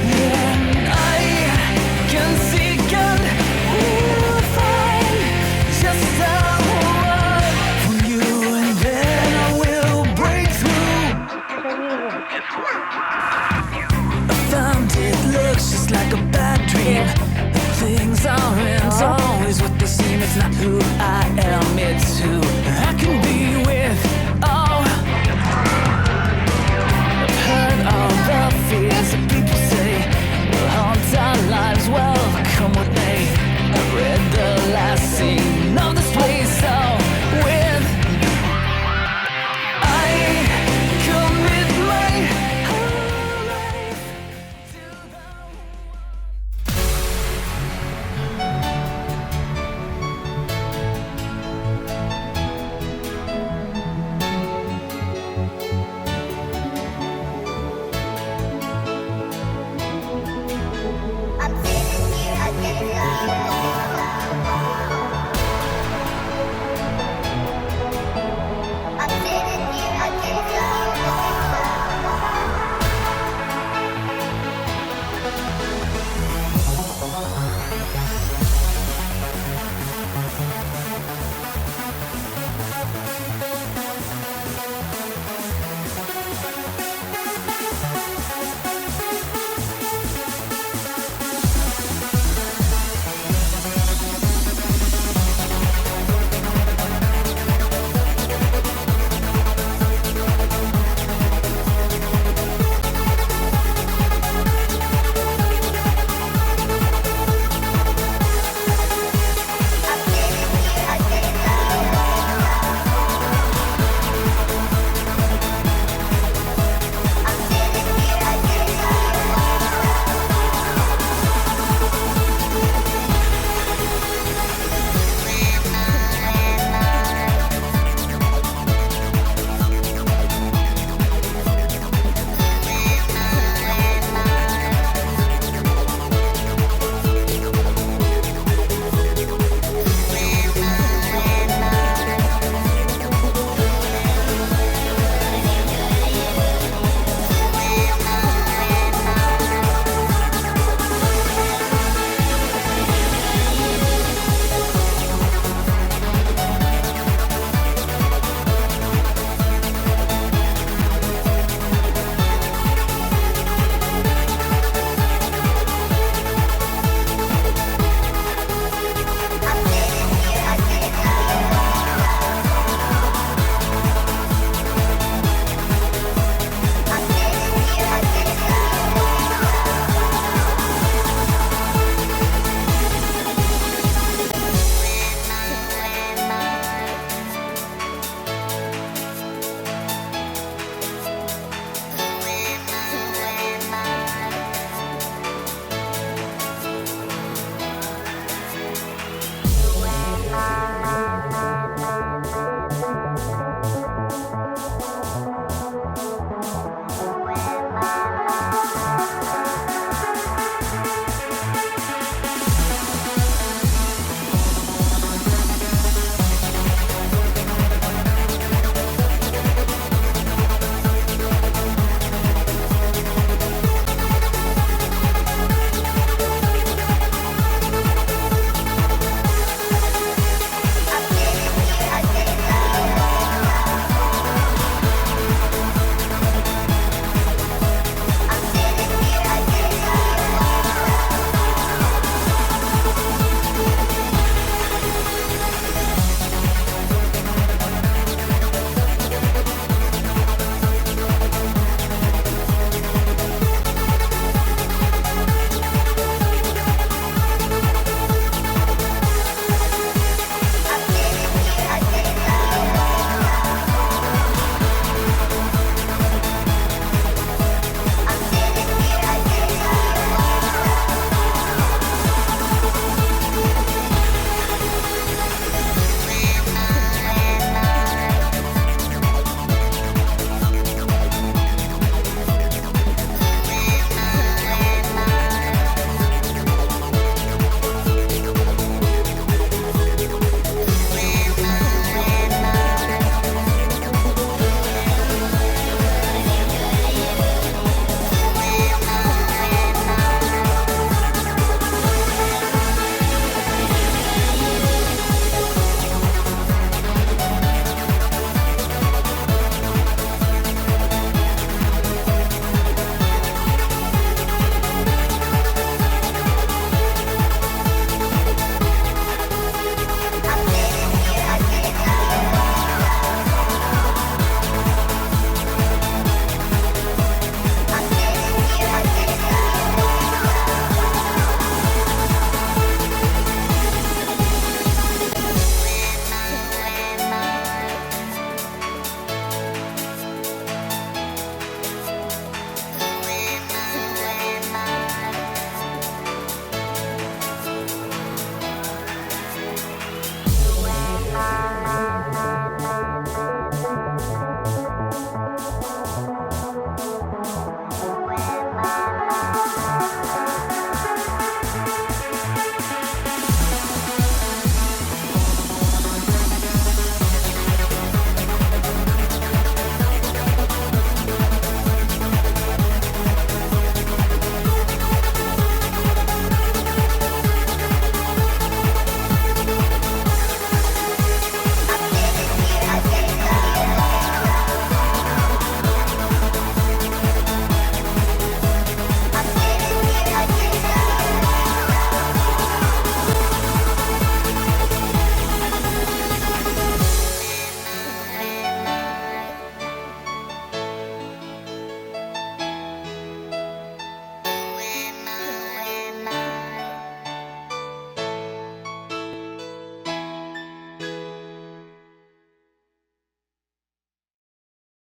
And I can seek and will find just the one for you, and then I will break through. I found it looks just like a bad dream. Things aren't always what they seem. It's not who I am, it's who I can be.